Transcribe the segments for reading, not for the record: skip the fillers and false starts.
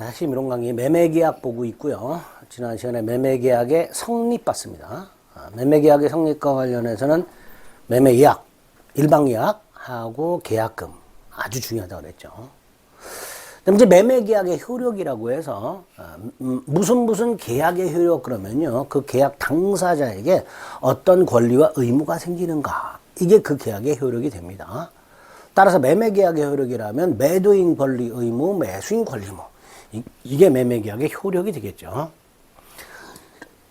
다시 미론 강의 매매계약 보고 있고요. 지난 시간에 매매계약의 성립 봤습니다. 매매계약의 성립과 관련해서는 매매예약, 일방예약하고 계약금 아주 중요하다고 그랬죠. 그럼 이제 매매계약의 효력이라고 해서 무슨 계약의 효력 그러면요, 그 계약 당사자에게 어떤 권리와 의무가 생기는가, 이게 그 계약의 효력이 됩니다. 따라서 매매계약의 효력이라면 매도인 권리 의무, 매수인 권리 의무, 이게 매매계약의 효력이 되겠죠.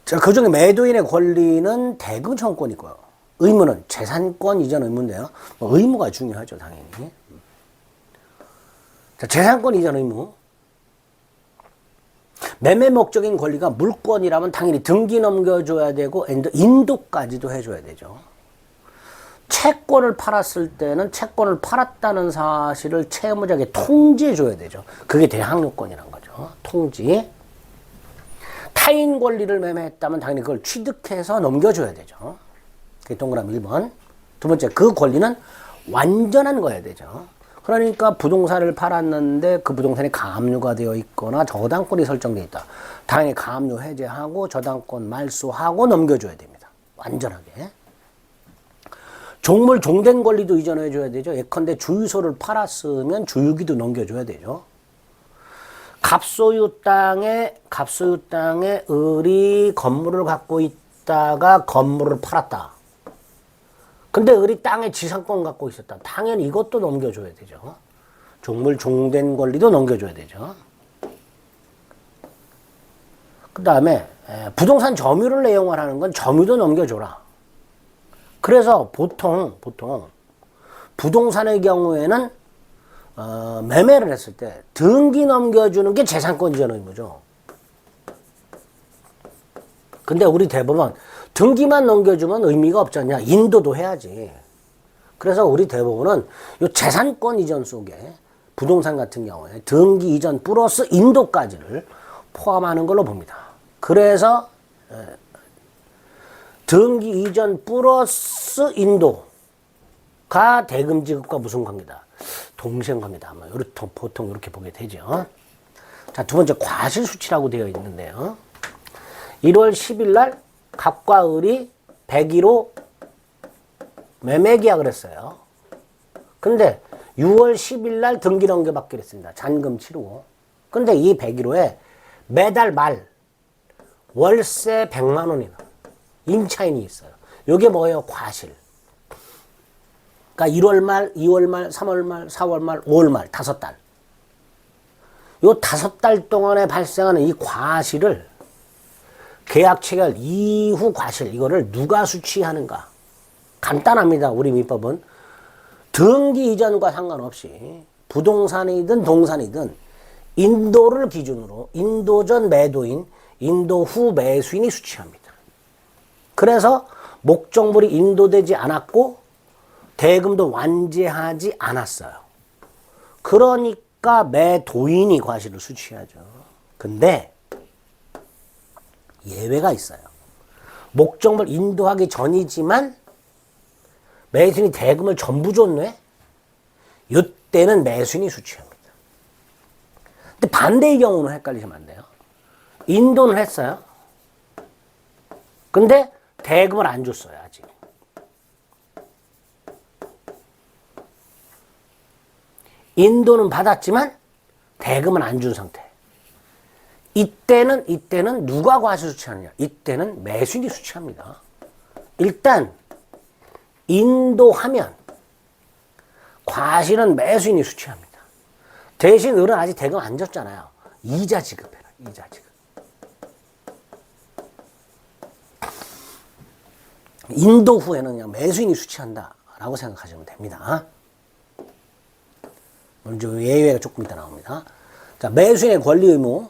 자, 그중에 매도인의 권리는 대금 청구권이고요. 의무는 재산권 이전 의무인데요. 의무가 중요하죠, 당연히. 자, 재산권 이전 의무. 매매 목적인 권리가 물권이라면 당연히 등기 넘겨줘야 되고 인도까지도 해줘야 되죠. 채권을 팔았을 때는 채권을 팔았다는 사실을 채무자에게 통지해줘야 되죠. 그게 대항력권이란 거죠. 통지. 타인 권리를 매매했다면 당연히 그걸 취득해서 넘겨줘야 되죠. 그게 동그라미 1번. 두 번째, 그 권리는 완전한 거여야 되죠. 그러니까 부동산을 팔았는데 그 부동산이 가압류가 되어 있거나 저당권이 설정되어 있다. 당연히 가압류 해제하고 저당권 말소하고 넘겨줘야 됩니다. 완전하게. 종물 종된 권리도 이전해줘야 되죠. 예컨대 주유소를 팔았으면 주유기도 넘겨줘야 되죠. 갑소유 땅에 을이 건물을 갖고 있다가 건물을 팔았다. 근데 을이 땅에 지상권 갖고 있었다. 당연히 이것도 넘겨줘야 되죠. 종물 종된 권리도 넘겨줘야 되죠. 그 다음에 부동산 점유를 내용을 하는 건 점유도 넘겨줘라. 그래서 보통 부동산의 경우에는 매매를 했을 때 등기 넘겨주는 게 재산권 이전 의무죠. 근데 우리 대법원 등기만 넘겨주면 의미가 없지 않냐. 인도도 해야지. 그래서 우리 대법원은 이 재산권 이전 속에 부동산 같은 경우에 등기 이전 플러스 인도까지를 포함하는 걸로 봅니다. 그래서 등기 이전 플러스 인도가 대금 지급과 무슨 관계다? 동시한 관계다. 보통 이렇게 보게 되죠. 자, 두 번째 과실수치라고 되어 있는데요. 1월 10일 날 갑과 을이 101호 매매계약을 했어요. 근데 6월 10일 날 등기 넘겨받기로 했습니다. 잔금 치르고. 근데 이 101호에 매달 말 월세 100만 원이나 임차인이 있어요. 이게 뭐예요? 과실. 그러니까 1월 말, 2월 말, 3월 말, 4월 말, 5월 말 5달. 요 5달 동안에 발생하는 이 과실을 계약 체결 이후 과실, 이거를 누가 수취하는가? 간단합니다. 우리 민법은 등기 이전과 상관없이 부동산이든 동산이든 인도를 기준으로 인도 전 매도인, 인도 후 매수인이 수취합니다. 그래서 목적물이 인도되지 않았고 대금도 완제하지 않았어요. 그러니까 매도인이 과실을 수취하죠. 근데 예외가 있어요. 목적물 인도하기 전이지만 매수인이 대금을 전부 줬네? 이때는 매수인이 수취합니다. 근데 반대의 경우는 헷갈리시면 안 돼요. 인도는 했어요. 근데 대금을 안 줬어요, 아직. 인도는 받았지만 대금은 안 준 상태. 이때는 누가 과실 수취하느냐? 이때는 매수인이 수취합니다. 일단 인도하면 과실은 매수인이 수취합니다. 대신 을은 아직 대금 안 줬잖아요. 이자 지급해라. 이자 지급. 인도 후에는 그냥 매수인이 수취한다라고 생각하시면 됩니다. 먼저 예외가 조금 이따 나옵니다. 자, 매수인의 권리 의무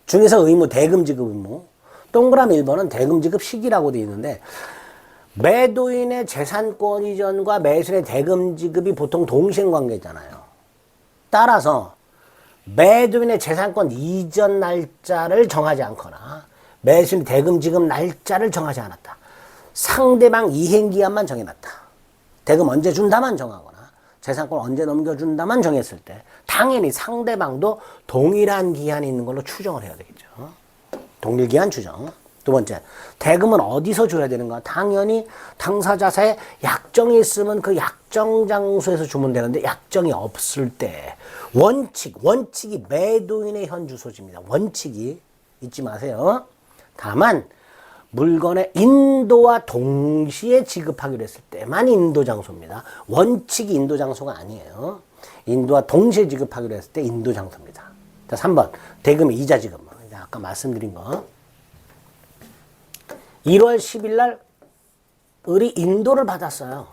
중에서 의무 대금 지급 의무. 동그라미 1번은 대금 지급 시기라고 되어 있는데 매도인의 재산권 이전과 매수인의 대금 지급이 보통 동시행 관계잖아요. 따라서 매도인의 재산권 이전 날짜를 정하지 않거나 매수인의 대금 지급 날짜를 정하지 않았다. 상대방 이행기한만 정해놨다. 대금 언제 준다만 정하거나 재산권 언제 넘겨준다만 정했을 때 당연히 상대방도 동일한 기한이 있는 걸로 추정을 해야 되겠죠. 동일기한 추정. 두 번째, 대금은 어디서 줘야 되는가? 당연히 당사자사에 약정이 있으면 그 약정 장소에서 주면 되는데 약정이 없을 때 원칙이 매도인의 현 주소지입니다. 원칙이 잊지 마세요. 다만 물건의 인도와 동시에 지급하기로 했을 때만 인도 장소입니다. 원칙이 인도 장소가 아니에요. 인도와 동시에 지급하기로 했을 때 인도 장소입니다. 자, 3번 대금의 이자 지급. 아까 말씀드린 거. 1월 10일 날 을이 인도를 받았어요.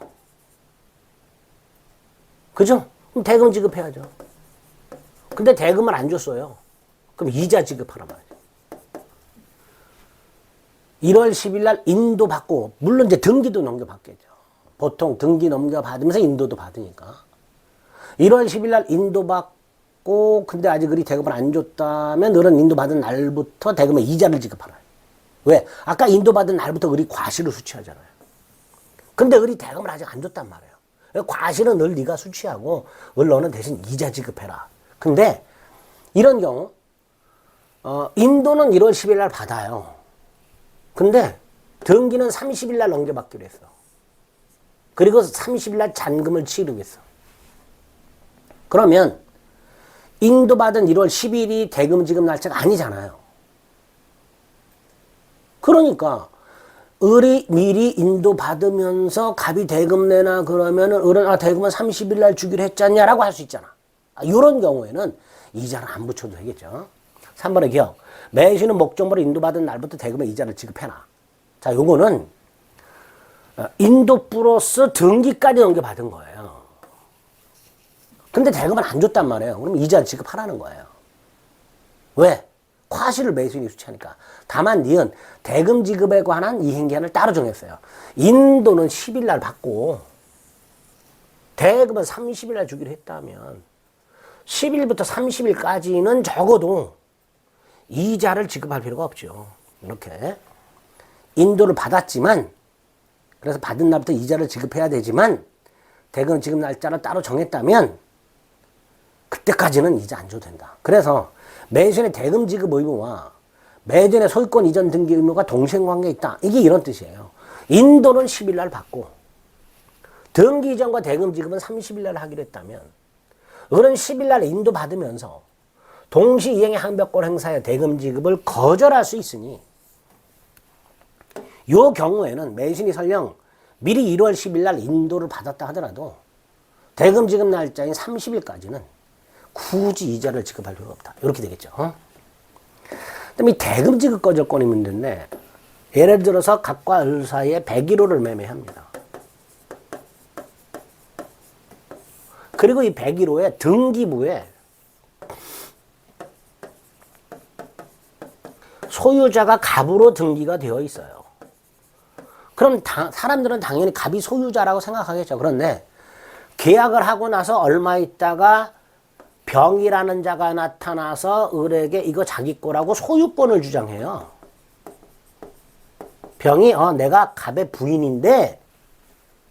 그죠? 그럼 대금 지급해야죠. 근데 대금을 안 줬어요. 그럼 이자 지급하란 말이죠. 1월 10일 날 인도 받고, 물론 이제 등기도 넘겨받겠죠. 보통 등기 넘겨받으면서 인도도 받으니까. 1월 10일 날 인도 받고, 근데 아직 을이 대금을 안 줬다면 을은 인도 받은 날부터 대금의 이자를 지급하나요? 왜? 아까 인도 받은 날부터 을이 과실을 수취하잖아요. 근데 을이 대금을 아직 안 줬단 말이에요. 과실은 을 네가 수취하고 을 너는 대신 이자 지급해라. 근데 이런 경우 인도는 1월 10일 날 받아요. 근데 등기는 30일 날 넘겨받기로 했어. 그리고 30일 날 잔금을 치르겠어. 그러면 인도 받은 1월 10일이 대금 지급 날짜가 아니잖아요. 그러니까 을이 미리 인도 받으면서 갑이 대금 내나 그러면은 을은 대금은 30일 날 주기로 했잖냐라고 할 수 있잖아. 이런 경우에는 이자를 안 붙여도 되겠죠. 3번의 기억. 매수인은 목적물을 인도받은 날부터 대금의 이자를 지급해놔. 자, 요거는 인도 플러스 등기까지 넘겨받은 거예요. 근데 대금을 안 줬단 말이에요. 그럼 이자를 지급하라는 거예요. 왜? 과실을 매수인이 수취하니까. 다만 니은 대금 지급에 관한 이행기한을 따로 정했어요. 인도는 10일 날 받고 대금은 30일 날 주기로 했다면 10일부터 30일까지는 적어도 이자를 지급할 필요가 없죠. 이렇게 인도를 받았지만, 그래서 받은 날부터 이자를 지급해야 되지만 대금 지급 날짜를 따로 정했다면 그때까지는 이자 안 줘도 된다. 그래서 매수인의 대금 지급 의무와 매도인의 소유권 이전 등기 의무가 동생관계에 있다. 이게 이런 뜻이에요. 인도는 10일 날 받고 등기 이전과 대금 지급은 30일 날 하기로 했다면 을은 10일 날 인도 받으면서 동시 이행의 항변권 행사의 대금 지급을 거절할 수 있으니 이 경우에는 매수인이 설령 미리 1월 10일 날 인도를 받았다 하더라도 대금 지급 날짜인 30일까지는 굳이 이자를 지급할 필요가 없다. 이렇게 되겠죠. 그다음에 이 대금 지급 거절권이 문제인데, 예를 들어서 갑과 을 사이에 101호를 매매합니다. 그리고 이 101호의 등기부에 소유자가 갑으로 등기가 되어 있어요. 그럼 사람들은 당연히 갑이 소유자라고 생각하겠죠. 그런데 계약을 하고 나서 얼마 있다가 병이라는 자가 나타나서 을에게 이거 자기 거라고 소유권을 주장해요. 병이 내가 갑의 부인인데,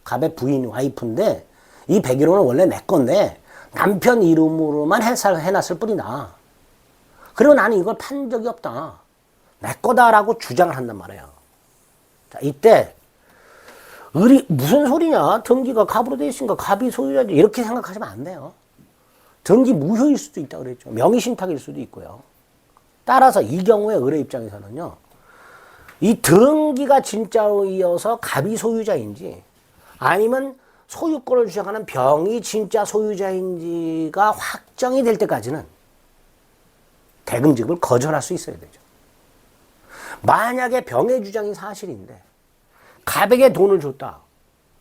갑의 부인 와이프인데 이 101호는 원래 내 건데 남편 이름으로만 해놨을 뿐이다. 그리고 나는 이걸 판 적이 없다. 내 거다라고 주장을 한단 말이에요. 자, 이때 을이 무슨 소리냐? 등기가 갑으로 돼 있으니까 갑이 소유자지. 이렇게 생각하시면 안 돼요. 등기 무효일 수도 있다고 그랬죠. 명의신탁일 수도 있고요. 따라서 이 경우에 을의 입장에서는요, 이 등기가 진짜이어서 갑이 소유자인지 아니면 소유권을 주장하는 병이 진짜 소유자인지가 확정이 될 때까지는 대금 지급을 거절할 수 있어야 되죠. 만약에 병의 주장이 사실인데 갑에게 돈을 줬다,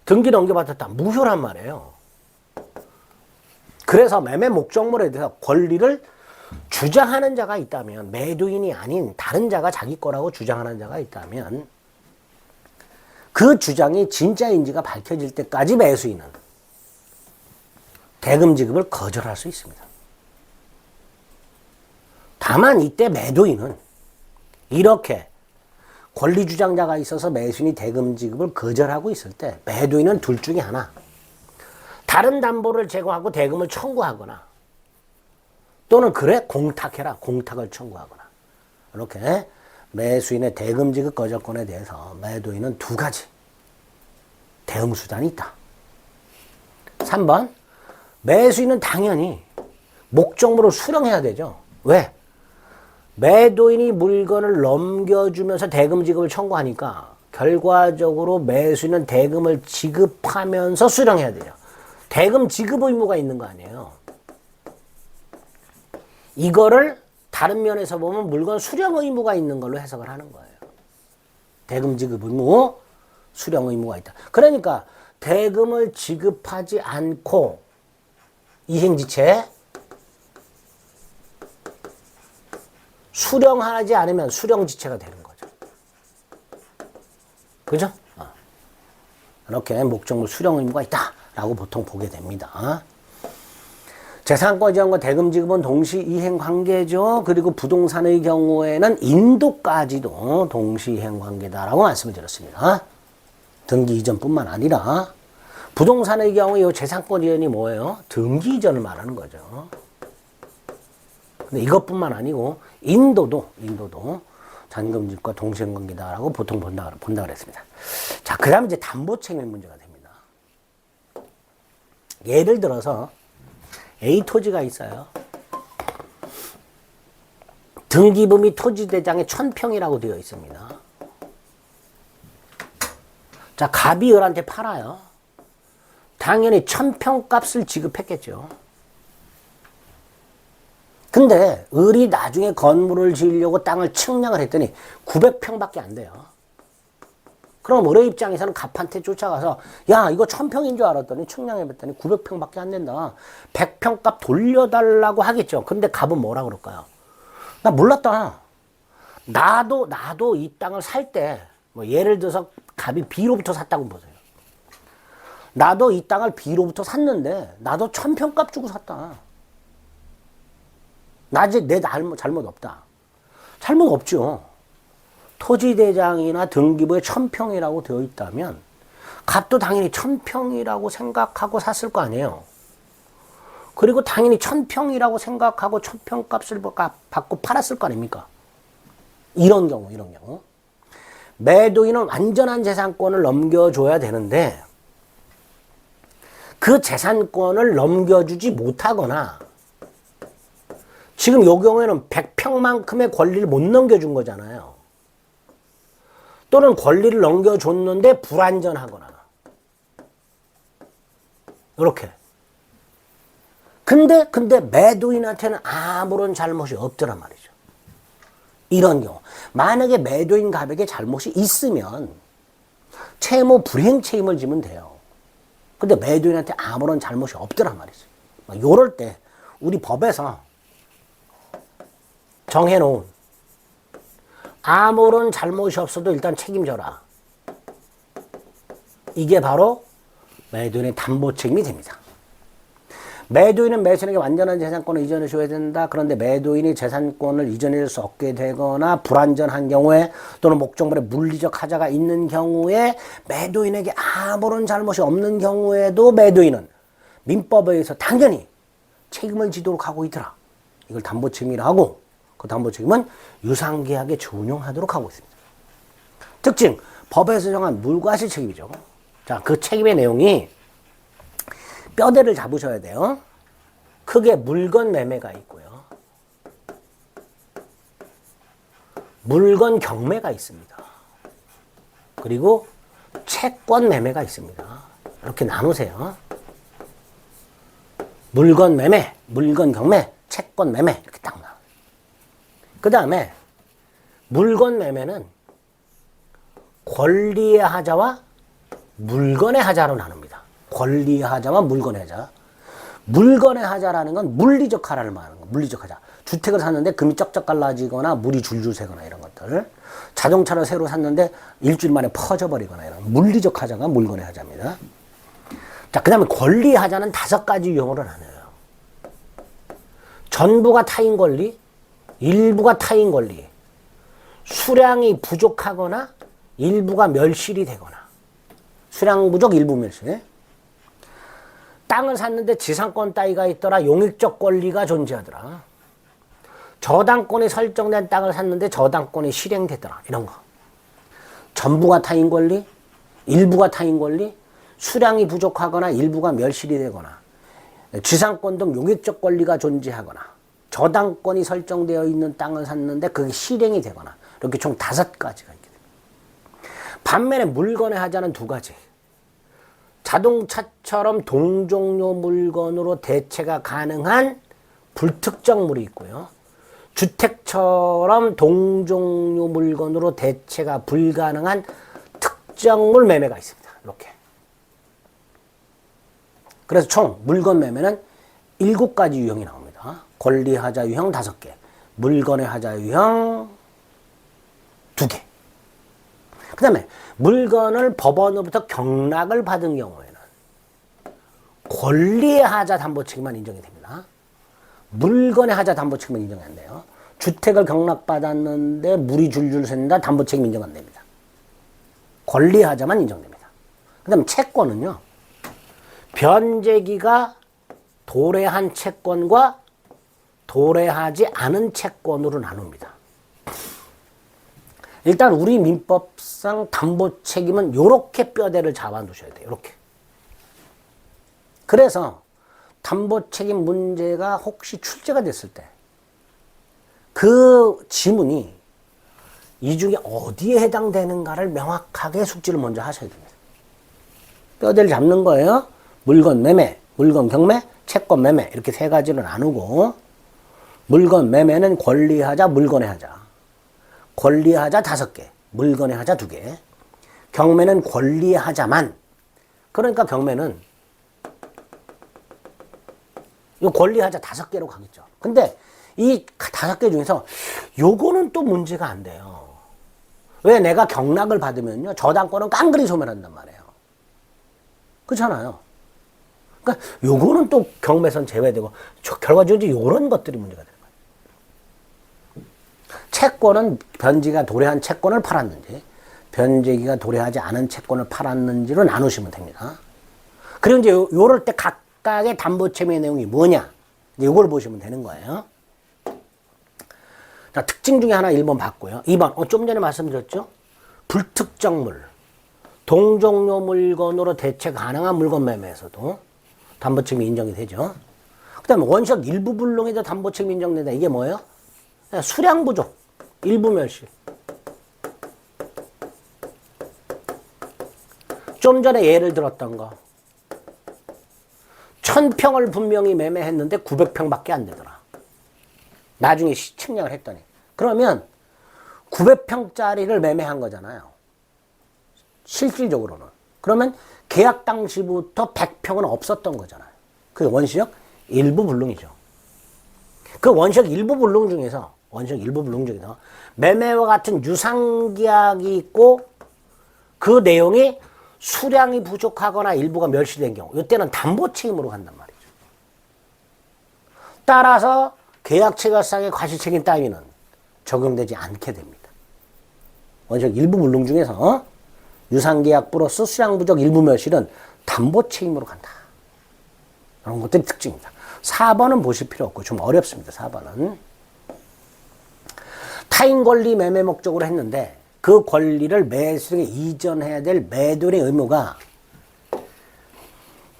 등기 넘겨받았다, 무효란 말이에요. 그래서 매매 목적물에 대해서 권리를 주장하는 자가 있다면, 매도인이 아닌 다른 자가 자기 거라고 주장하는 자가 있다면 그 주장이 진짜인지가 밝혀질 때까지 매수인은 대금 지급을 거절할 수 있습니다. 다만 이때 매도인은 이렇게 권리 주장자가 있어서 매수인이 대금 지급을 거절하고 있을 때 매도인은 둘 중에 하나, 다른 담보를 제거하고 대금을 청구하거나 또는 그래 공탁해라. 공탁을 청구하거나. 이렇게 매수인의 대금 지급 거절권에 대해서 매도인은 두 가지 대응 수단이 있다. 3번 매수인은 당연히 목적물을 수령해야 되죠. 왜? 매도인이 물건을 넘겨주면서 대금 지급을 청구하니까 결과적으로 매수인은 대금을 지급하면서 수령해야 돼요. 대금 지급 의무가 있는 거 아니에요. 이거를 다른 면에서 보면 물건 수령 의무가 있는 걸로 해석을 하는 거예요. 대금 지급 의무, 수령 의무가 있다. 그러니까 대금을 지급하지 않고 이행지체 수령하지 않으면 수령지체가 되는 거죠. 그죠? 이렇게 목적물 수령 의무가 있다라고 보통 보게 됩니다. 재산권 지원과 대금 지급은 동시 이행 관계죠. 그리고 부동산의 경우에는 인도까지도 동시 이행 관계다라고 말씀을 드렸습니다. 등기 이전뿐만 아니라 부동산의 경우에 이 재산권 지원이 뭐예요? 등기 이전을 말하는 거죠. 근데 이것뿐만 아니고 인도도 잔금지급과 동시 이행 관계다라고 보통 본다 그랬습니다. 자, 그다음 이제 담보 책임 문제가 됩니다. 예를 들어서 A 토지가 있어요. 등기부 및 토지대장에 1000평이라고 되어 있습니다. 자, 갑이 을한테 팔아요. 당연히 1000평 값을 지급했겠죠. 근데 을이 나중에 건물을 지으려고 땅을 측량을 했더니 900평밖에 안 돼요. 그럼 을의 입장에서는 갑한테 쫓아가서 야 이거 1000평인 줄 알았더니 측량해봤더니 900평밖에 안 된다. 100평 값 돌려달라고 하겠죠. 근데 갑은 뭐라 그럴까요? 나 몰랐다. 나도 이 땅을 살 때 뭐 예를 들어서 갑이 B로부터 샀다고 보세요. 나도 이 땅을 B로부터 샀는데 나도 1000평 값 주고 샀다. 내 잘못 없다. 잘못 없죠. 토지대장이나 등기부에 1000평이라고 되어 있다면 갑도 당연히 1000평이라고 생각하고 샀을 거 아니에요. 그리고 당연히 1000평이라고 생각하고 1000평 값을 받고 팔았을 거 아닙니까? 이런 경우. 매도인은 완전한 재산권을 넘겨줘야 되는데 그 재산권을 넘겨주지 못하거나 지금 이 경우에는 100평만큼의 권리를 못 넘겨준 거잖아요. 또는 권리를 넘겨줬는데 불완전하거나 이렇게. 근데 매도인한테는 아무런 잘못이 없더란 말이죠. 이런 경우. 만약에 매도인 갑에게 잘못이 있으면 채무 불이행 책임을 지면 돼요. 근데 매도인한테 아무런 잘못이 없더란 말이죠. 요럴 때 우리 법에서 정해놓은 아무런 잘못이 없어도 일단 책임져라. 이게 바로 매도인의 담보 책임이 됩니다. 매도인은 매수인에게 완전한 재산권을 이전해 줘야 된다. 그런데 매도인이 재산권을 이전해 줄 수 없게 되거나 불완전한 경우에 또는 목적물에 물리적 하자가 있는 경우에 매도인에게 아무런 잘못이 없는 경우에도 매도인은 민법에 의해서 당연히 책임을 지도록 하고 있더라. 이걸 담보 책임이라 하고 그 담보 책임은 유상계약에 준용하도록 하고 있습니다. 특징, 법에서 정한 물과실 책임이죠. 자, 그 책임의 내용이 뼈대를 잡으셔야 돼요. 크게 물건 매매가 있고요. 물건 경매가 있습니다. 그리고 채권 매매가 있습니다. 이렇게 나누세요. 물건 매매, 물건 경매, 채권 매매 이렇게 딱 나와요. 그 다음에 물건 매매는 권리의 하자와 물건의 하자로 나눕니다. 권리의 하자와 물건의 하자. 물건의 하자라는 건 물리적 하자를 말하는 거예요. 물리적 하자. 주택을 샀는데 금이 쩍쩍 갈라지거나 물이 줄줄 새거나 이런 것들. 자동차를 새로 샀는데 일주일 만에 퍼져버리거나 이런 물리적 하자가 물건의 하자입니다. 자, 그 다음에 권리의 하자는 5가지 유형으로 나눠요. 전부가 타인 권리, 일부가 타인 권리, 수량이 부족하거나 일부가 멸실이 되거나 수량 부족, 일부 멸실. 땅을 샀는데 지상권 따위가 있더라. 용익적 권리가 존재하더라. 저당권이 설정된 땅을 샀는데 저당권이 실행되더라. 이런 거. 전부가 타인 권리, 일부가 타인 권리, 수량이 부족하거나 일부가 멸실이 되거나 지상권 등 용익적 권리가 존재하거나 저당권이 설정되어 있는 땅을 샀는데 그게 실행이 되거나 이렇게 총 5가지가 있게 됩니다. 반면에 물건의 하자는 2가지. 자동차처럼 동종료 물건으로 대체가 가능한 불특정물이 있고요. 주택처럼 동종류 물건으로 대체가 불가능한 특정물 매매가 있습니다. 이렇게. 그래서 총 물건 매매는 7가지 유형이 나옵니다. 권리하자 유형 5개, 물건의 하자 유형 2개. 그 다음에 물건을 법원으로부터 경락을 받은 경우에는 권리의 하자 담보 책임만 인정이 됩니다. 물건의 하자 담보 책임은 인정이 안 돼요. 주택을 경락받았는데 물이 줄줄 샌다 담보 책임 인정 안 됩니다. 권리의 하자만 인정됩니다. 그 다음에 채권은요. 변제기가 도래한 채권과 도래하지 않은 채권으로 나눕니다. 일단 우리 민법상 담보 책임은 요렇게 뼈대를 잡아 두셔야 돼요. 요렇게. 그래서 담보 책임 문제가 혹시 출제가 됐을 때 그 지문이 이 중에 어디에 해당되는가를 명확하게 숙지를 먼저 하셔야 됩니다. 뼈대를 잡는 거예요. 물건 매매, 물건 경매, 채권 매매 이렇게 3가지로 나누고 물건 매매는 권리하자, 물건의 하자. 권리하자 5개, 물건의 하자 2개. 경매는 권리의 하자만. 그러니까 경매는 이 권리하자 5개로 가겠죠. 근데 이 5개 중에서 요거는 또 문제가 안 돼요. 왜? 내가 경락을 받으면요. 저당권은 깡그리 소멸한단 말이에요. 그렇잖아요. 그러니까 요거는 또 경매선 제외되고 결과적으로 요런 것들이 문제가 되는 거예요. 채권은 변제기가 도래한 채권을 팔았는지 변제기가 도래하지 않은 채권을 팔았는지로 나누시면 됩니다. 그리고 이제 요럴 때 각각의 담보 책임의 내용이 뭐냐 이제 요걸 보시면 되는 거예요. 자, 특징 중에 하나 1번 봤고요. 2번 좀 전에 말씀드렸죠. 불특정물 동종료 물건으로 대체 가능한 물건 매매에서도 담보 책임이 인정이 되죠. 그 다음에 원시적 일부 불능에도 담보 책임이 인정된다. 이게 뭐예요? 수량 부족, 일부 멸실. 좀 전에 예를 들었던 거. 1000평을 분명히 매매했는데 900평밖에 안 되더라. 나중에 측량을 했더니. 그러면 900평짜리를 매매한 거잖아요. 실질적으로는. 그러면 계약 당시부터 100평은 없었던 거잖아요. 그게 원시적 일부 불능이죠. 그 원시적 일부 불능 중에서 매매와 같은 유상계약이 있고 그 내용이 수량이 부족하거나 일부가 멸실된 경우 이때는 담보 책임으로 간단 말이죠. 따라서 계약체결상의 과실책임 따위는 적용되지 않게 됩니다. 원시적 일부 불능 중에서 유상계약 플러스 수량 부족 일부 멸실은 담보 책임으로 간다. 이런 것들이 특징입니다. 4번은 보실 필요 없고 좀 어렵습니다. 4번은. 타인 권리 매매 목적으로 했는데 그 권리를 매수인에게 이전해야 될 매도인의 의무가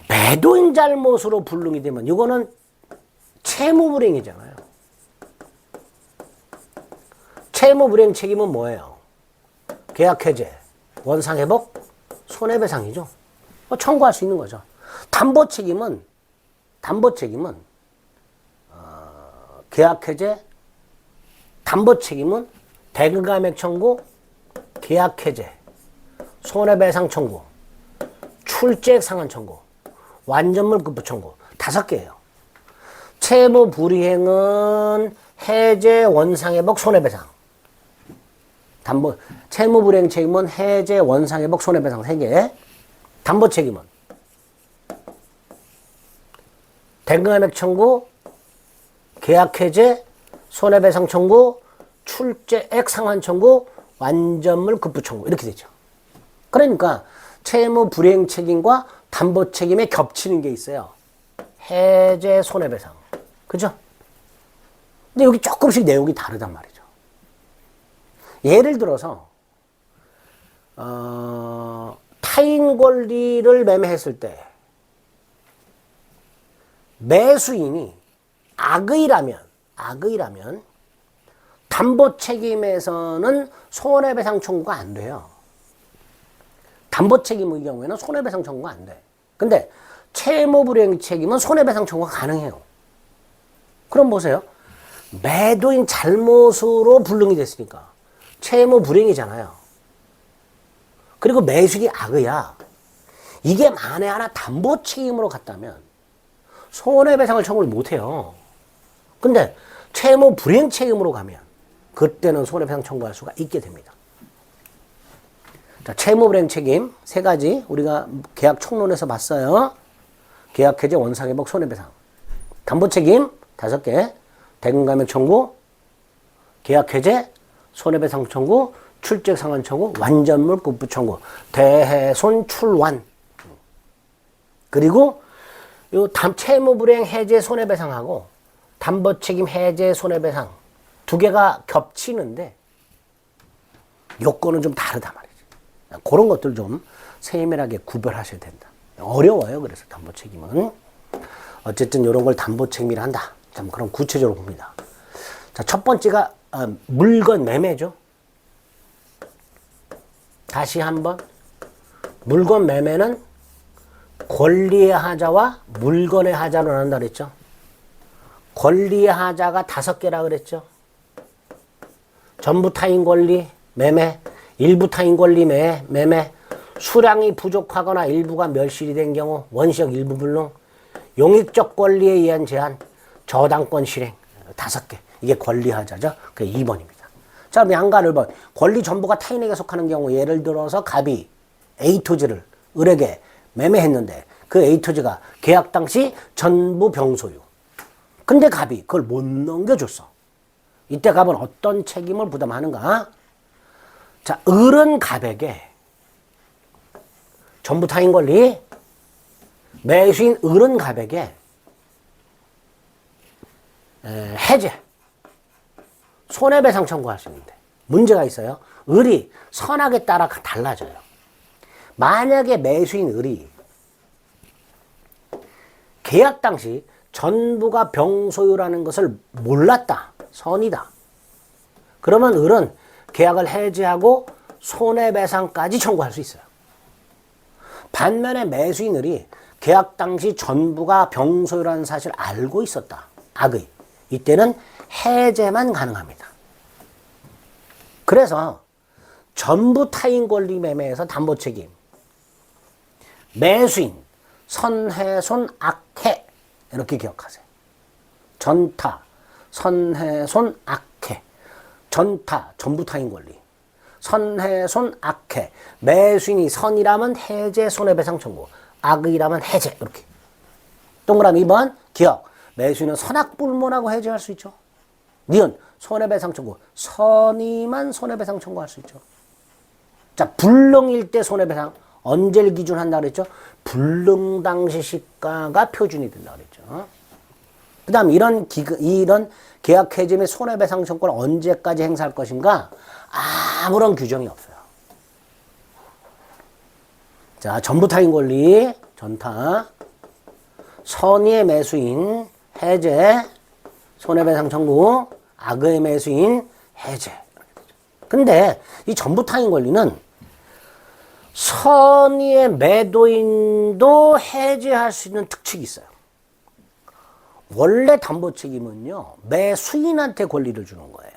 매도인 잘못으로 불능이 되면 이거는 채무불이행이잖아요. 채무불이행 책임은 뭐예요? 계약해제, 원상회복, 손해배상이죠. 청구할 수 있는 거죠. 담보 책임은 계약해제, 담보 책임은 대금감액 청구, 계약해제, 손해배상 청구, 출제액 상환 청구, 완전물 급부 청구 5개예요. 채무불이행은 해제, 원상회복, 손해배상. 채무불이행 책임은 해제, 원상회복, 손해배상 3개. 담보 책임은 대금감액 청구, 계약해제, 손해배상 청구, 출제액 상환 청구, 완전물 급부 청구 이렇게 되죠. 그러니까 채무불이행 책임과 담보 책임에 겹치는 게 있어요. 해제 손해배상. 그죠? 근데 여기 조금씩 내용이 다르단 말이죠. 예를 들어서 타인 권리를 매매했을 때 매수인이 악의라면 담보 책임에서는 손해배상 청구가 안 돼요. 담보 책임의 경우에는 손해배상 청구가 안 돼. 근데 채무 불이행 책임은 손해배상 청구가 가능해요. 그럼 보세요. 매도인 잘못으로 불능이 됐으니까 채무 불이행이잖아요. 그리고 매수인이 악의야. 이게 만에 하나 담보 책임으로 갔다면 손해배상을 청구를 못해요. 근데 채무 불이행 책임으로 가면 그때는 손해배상 청구할 수가 있게 됩니다. 자, 채무 불이행 책임 세 가지 우리가 계약 총론에서 봤어요. 계약 해제 원상회복 손해배상. 담보 책임 5개. 대금 감액 청구, 계약 해제, 손해배상 청구, 출직 상환 청구, 완전물 급부 청구, 대해손 출완. 그리고 요 채무 불이행 해제 손해배상하고 담보 책임 해제 손해배상 두 개가 겹치는데 요건은 좀 다르단 말이죠. 그런 것들 좀 세밀하게 구별하셔야 된다. 어려워요. 그래서 담보 책임은. 어쨌든 이런 걸 담보 책임이라 한다. 자, 그럼 구체적으로 봅니다. 자, 첫 번째가 물건 매매죠. 다시 한번 물건 매매는 권리의 하자와 물건의 하자로 나눈다 그랬죠. 권리의 하자가 5개라 그랬죠. 전부 타인 권리 매매, 일부 타인 권리 매매, 수량이 부족하거나 일부가 멸실이 된 경우 원시적 일부 불능, 용익적 권리에 의한 제한, 저당권 실행 5개. 이게 권리하자죠. 그게 2번입니다. 자, 그럼 양가를 봐. 권리 전부가 타인에게 속하는 경우 예를 들어서 갑이 A 토지를 을에게 매매했는데 그 A 토지가 계약 당시 전부 병소유. 근데 갑이 그걸 못 넘겨줬어. 이때 갑은 어떤 책임을 부담하는가? 자, 을은 갑에게 전부 타인 권리, 매수인 을은 갑에게 해제, 손해배상 청구할 수 있는데 문제가 있어요. 을이 선악에 따라 달라져요. 만약에 매수인 을이 계약 당시 전부가 병소유라는 것을 몰랐다. 선이다. 그러면 을은 계약을 해지하고 손해배상까지 청구할 수 있어요. 반면에 매수인 을이 계약 당시 전부가 병소유라는 사실을 알고 있었다. 악의. 이때는 해제만 가능합니다. 그래서 전부 타인 권리 매매에서 담보 책임, 매수인, 선해손, 악해 이렇게 기억하세요. 전타, 선해손, 악해. 전타, 전부 타인 권리. 선해손, 악해. 매수인이 선이라면 해제, 손해배상 청구. 악의라면 해제. 이렇게. 동그라미 2번 기억. 매수인은 선악불문하고 해제할 수 있죠. 니은 손해배상 청구. 선이만 손해배상 청구할 수 있죠. 자, 불능일 때 손해배상 언제를 기준한다 그랬죠? 불능 당시 시가가 표준이 된다 그랬죠. 그 다음 이런 계약 해지 및 손해배상 청구를 언제까지 행사할 것인가? 아무런 규정이 없어요. 자, 전부 타인 권리, 전타, 선의의 매수인, 해제, 손해배상 청구, 악의 매수인, 해제. 근데 이 전부 타인 권리는 선의의 매도인도 해제할 수 있는 특칙이 있어요. 원래 담보 책임은요, 매수인한테 권리를 주는 거예요.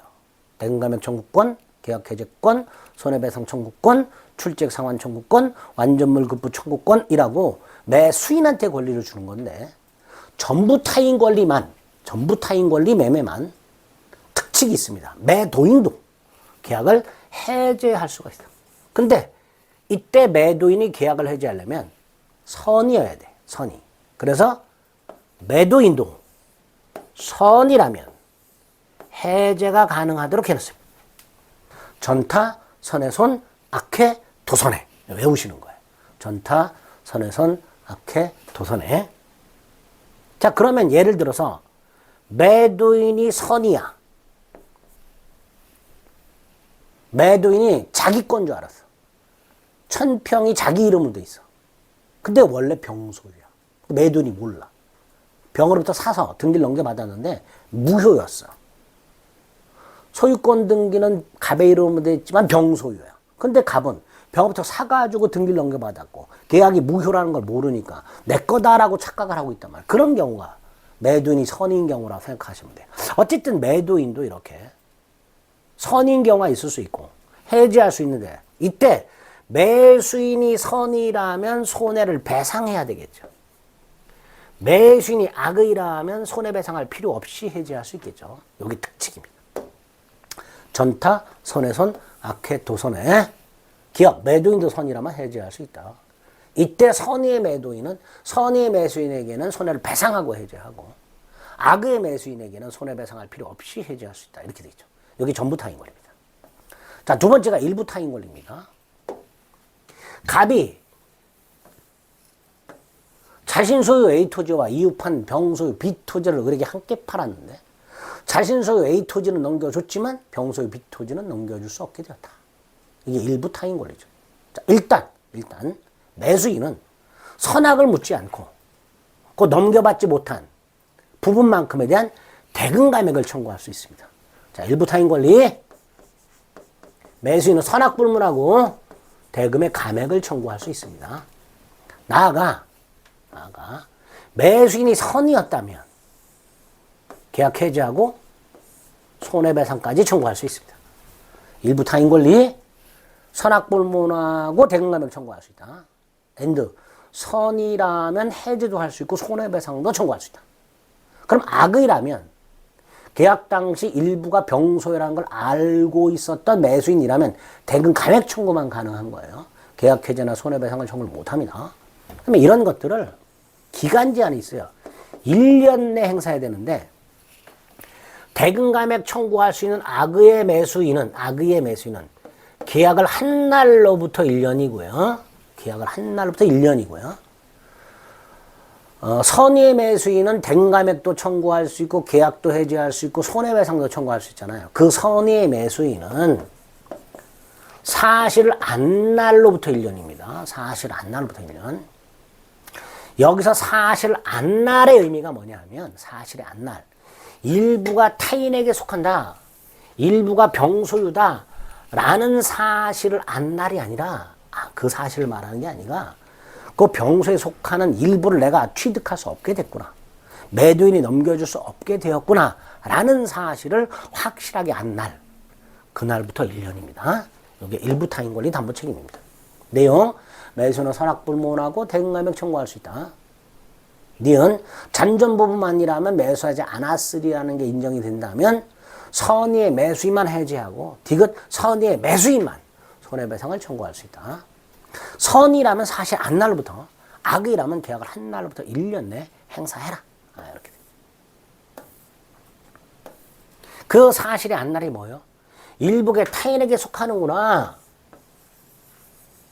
대금감액 청구권, 계약 해제권, 손해배상 청구권, 출직 상환 청구권, 완전물 급부 청구권이라고 매수인한테 권리를 주는 건데, 전부 타인 권리 매매만 특칙이 있습니다. 매도인도 계약을 해제할 수가 있어요. 근데 이때 매도인이 계약을 해제하려면 선이어야 돼. 선이. 그래서 매도인도 선이라면 해제가 가능하도록 해놨습니다. 전타, 선해손, 악해, 도선해. 외우시는 거예요. 전타, 선해손, 악해, 도선해. 자, 그러면 예를 들어서 매도인이 선이야. 매도인이 자기 건 줄 알았어. 1000평이 자기 이름으로 돼 있어. 근데 원래 병소유야. 매도인이 몰라. 병으로부터 사서 등기를 넘겨받았는데 무효였어. 소유권 등기는 갑의 이름으로 돼 있지만 병소유야. 근데 갑은 병으로부터 사가지고 등기를 넘겨받았고 계약이 무효라는 걸 모르니까 내 거다라고 착각을 하고 있단 말이야. 그런 경우가 매도인이 선인 경우라고 생각하시면 돼요. 어쨌든 매도인도 이렇게 선인 경우가 있을 수 있고 해지할 수 있는데 이때 매수인이 선이라면 손해를 배상해야 되겠죠. 매수인이 악의라면 손해배상할 필요 없이 해지할 수 있겠죠. 여기 특칙입니다. 전타, 선해손, 악해, 도선해. 기업, 매도인도 선이라면 해지할 수 있다. 이때 선의의 매도인은 선의의 매수인에게는 손해를 배상하고 해지하고 악의 매수인에게는 손해배상할 필요 없이 해지할 수 있다. 이렇게 되죠. 여기 전부 타인 권리입니다. 자, 두 번째가 일부 타인 권리입니다. 갑이 자신 소유 A 토지와 이웃한 병 소유 B 토지를 을에게 함께 팔았는데 자신 소유 A 토지는 넘겨줬지만 병 소유 B 토지는 넘겨줄 수 없게 되었다. 이게 일부 타인 권리죠. 자, 일단 매수인은 선악을 묻지 않고 그 넘겨받지 못한 부분만큼에 대한 대금 감액을 청구할 수 있습니다. 자, 일부 타인 권리. 매수인은 선악 불문하고 대금의 감액을 청구할 수 있습니다. 나아가 매수인이 선이었다면 계약 해지하고 손해배상까지 청구할 수 있습니다. 일부 타인 권리. 선악 불문하고 대금 감액 청구할 수 있다. 엔드. 선이라면 해지도 할 수 있고 손해배상도 청구할 수 있다. 그럼 악의라면 계약 당시 일부가 병소유라는 걸 알고 있었던 매수인이라면 대금 감액 청구만 가능한 거예요. 계약 해지나 손해배상을 청구를 못합니다. 그러면 이런 것들을 기간 제한이 있어요. 1년 내 행사해야 되는데 대금 감액 청구할 수 있는 악의의 매수인은 계약을 한 날로부터 1년이고요. 선의의 매수인은 대금 감액도 청구할 수 있고 계약도 해지할 수 있고 손해배상도 청구할 수 있잖아요. 그 선의의 매수인은 사실 안날로부터 1년입니다. 사실 안날로부터 1년. 여기서 사실 안날의 의미가 뭐냐 하면 사실의 안날. 일부가 타인에게 속한다. 일부가 병소유다. 라는 사실을 안날이 아니라 그 사실을 말하는 게 아니라 그 병소에 속하는 일부를 내가 취득할 수 없게 됐구나. 매도인이 넘겨줄 수 없게 되었구나. 라는 사실을 확실하게 안 날. 그날부터 1년입니다. 이게 일부 타인 권리 담보 책임입니다. 내용. 매수는 선악불문하고 대금 감액 청구할 수 있다. 니은 잔존 부분만이라면 매수하지 않았으리라는 게 인정이 된다면 선의의 매수인만 해지하고 디귿 선의의 매수인만 손해배상을 청구할 수 있다. 선이라면 사실 안날로부터, 악의라면 계약을 한 날로부터 1년 내에 행사해라. 이렇게. 그 사실의 안날이 뭐예요? 일부가 타인에게 속하는구나.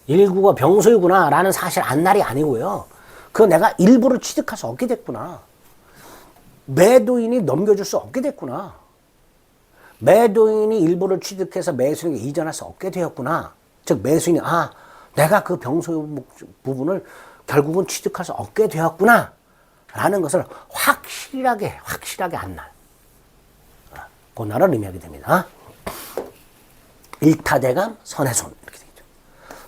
일부가 병소유구나. 라는 사실 안날이 아니고요. 그 내가 일부를 취득할 수 없게 됐구나. 매도인이 넘겨줄 수 없게 됐구나. 매도인이 일부를 취득해서 매수인에게 이전할 수 없게 되었구나. 즉 매수인이 내가 그 병소유 부분을 결국은 취득할 수 없게 되었구나 라는 것을 확실하게 안날. 그 날을 의미하게 됩니다. 일타대감, 선해손 이렇게 되죠.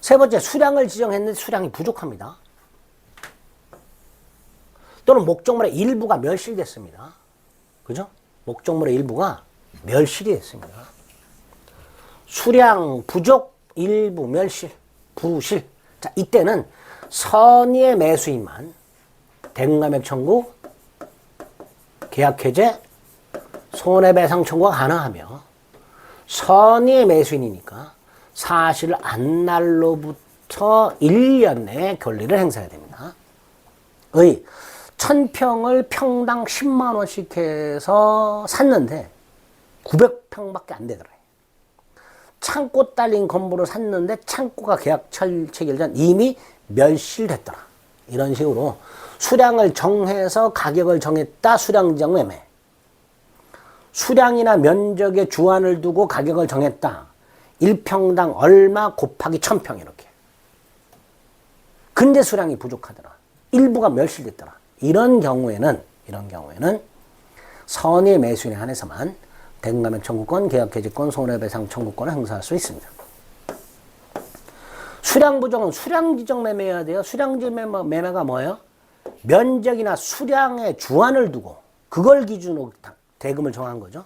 세 번째, 수량을 지정했는데 수량이 부족합니다. 또는 목적물의 일부가 멸실됐습니다. 그죠? 목적물의 일부가 멸실이 됐습니다. 수량 부족, 일부 멸실, 부실. 자, 이때는 선의의 매수인만 대금 감액 청구, 계약 해제, 손해배상 청구가 가능하며 선의의 매수인이니까 사실 안날로부터 1년 내에 권리를 행사해야 됩니다. 1000평을 평당 10만 원씩 해서 샀는데 900평밖에 안 되더래요. 창고 딸린 건물을 샀는데 창고가 계약 체결 전 이미 멸실됐더라. 이런 식으로 수량을 정해서 가격을 정했다. 수량지정 매매. 수량이나 면적에 주안을 두고 가격을 정했다. 1평당 얼마 곱하기 1000평 이렇게. 근데 수량이 부족하더라. 일부가 멸실됐더라. 이런 경우에는 선의 매수인에 한해서만 대금감액 청구권, 계약해지권, 손해배상 청구권을 행사할 수 있습니다. 수량 부정은 수량 지정 매매해야 돼요. 수량 지정 매매가 뭐예요? 면적이나 수량에 주안을 두고 그걸 기준으로 대금을 정한 거죠.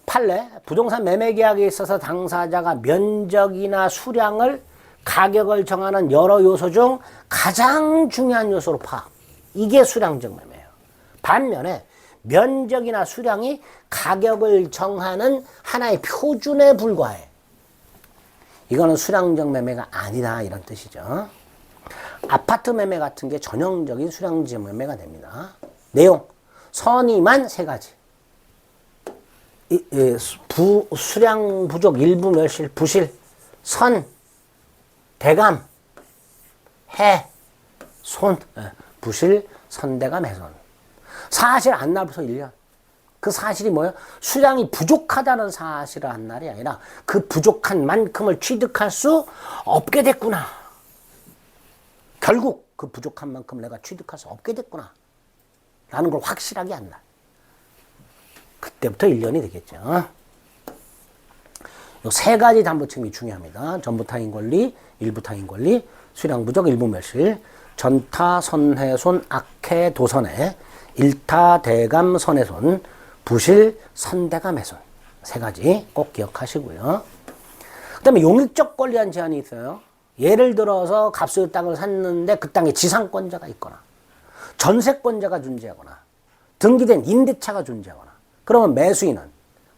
판례, 부동산 매매 계약에 있어서 당사자가 면적이나 수량을 가격을 정하는 여러 요소 중 가장 중요한 요소로 파악. 이게 수량적 매매예요. 반면에 면적이나 수량이 가격을 정하는 하나의 표준에 불과해. 이거는 수량적 매매가 아니다 이런 뜻이죠. 아파트 매매 같은 게 전형적인 수량적 매매가 됩니다. 내용, 선의만 3가지. 수량 부족, 일부 멸실, 부실, 선, 대감, 해, 손, 부실, 선대감, 해손. 사실 안 날부터 1년. 그 사실이 뭐예요? 수량이 부족하다는 사실을 한 날이 아니라 그 부족한 만큼을 취득할 수 없게 됐구나. 결국 그 부족한 만큼 내가 취득할 수 없게 됐구나. 라는 걸 확실하게 한 날. 그때부터 1년이 되겠죠. 요 3가지 담보책임이 중요합니다. 전부타인 권리, 일부타인 권리, 수량 부족, 일부 멸실, 전타, 선해손, 악해, 도선해, 일타, 대감, 선해손, 부실, 선대감, 해손. 3가지 꼭 기억하시고요. 그 다음에 용익적 권리한 제한이 있어요. 예를 들어서 갑수의 땅을 샀는데 그 땅에 지상권자가 있거나 전세권자가 존재하거나 등기된 임대차가 존재하거나 그러면 매수인은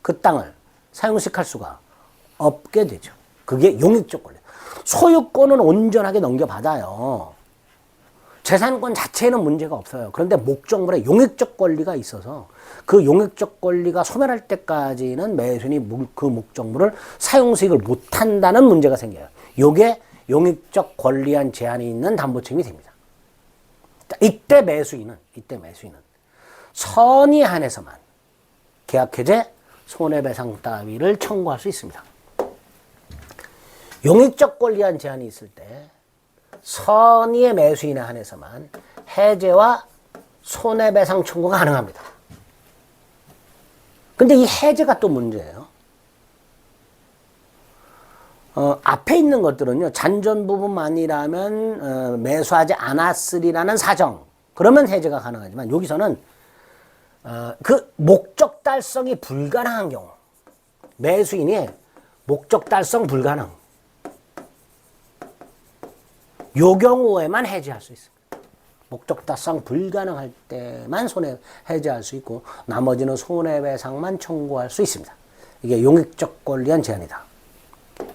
그 땅을 사용식할 수가 없게 되죠. 그게 용익적 권리. 소유권은 온전하게 넘겨받아요. 재산권 자체에는 문제가 없어요. 그런데 목적물에 용익적 권리가 있어서 그 용익적 권리가 소멸할 때까지는 매수인이 그 목적물을 사용수익을 못한다는 문제가 생겨요. 이게 용익적 권리한 제한이 있는 담보책임이 됩니다. 이때 매수인은 선의에 한해서만 계약해제, 손해배상 따위를 청구할 수 있습니다. 용익적 권리한 제한이 있을 때 선의의 매수인에 한해서만 해제와 손해배상 청구가 가능합니다. 근데 이 해제가 또 문제예요. 앞에 있는 것들은요, 잔존 부분만이라면 매수하지 않았으리라는 사정, 그러면 해제가 가능하지만 여기서는 그 목적 달성이 불가능한 경우, 매수인이 목적 달성 불가능, 요 경우에만 해제할 수 있습니다. 목적 달성 불가능할 때만 해제할 수 있고 나머지는 손해배상만 청구할 수 있습니다. 이게 용익적 권리한 제한이다.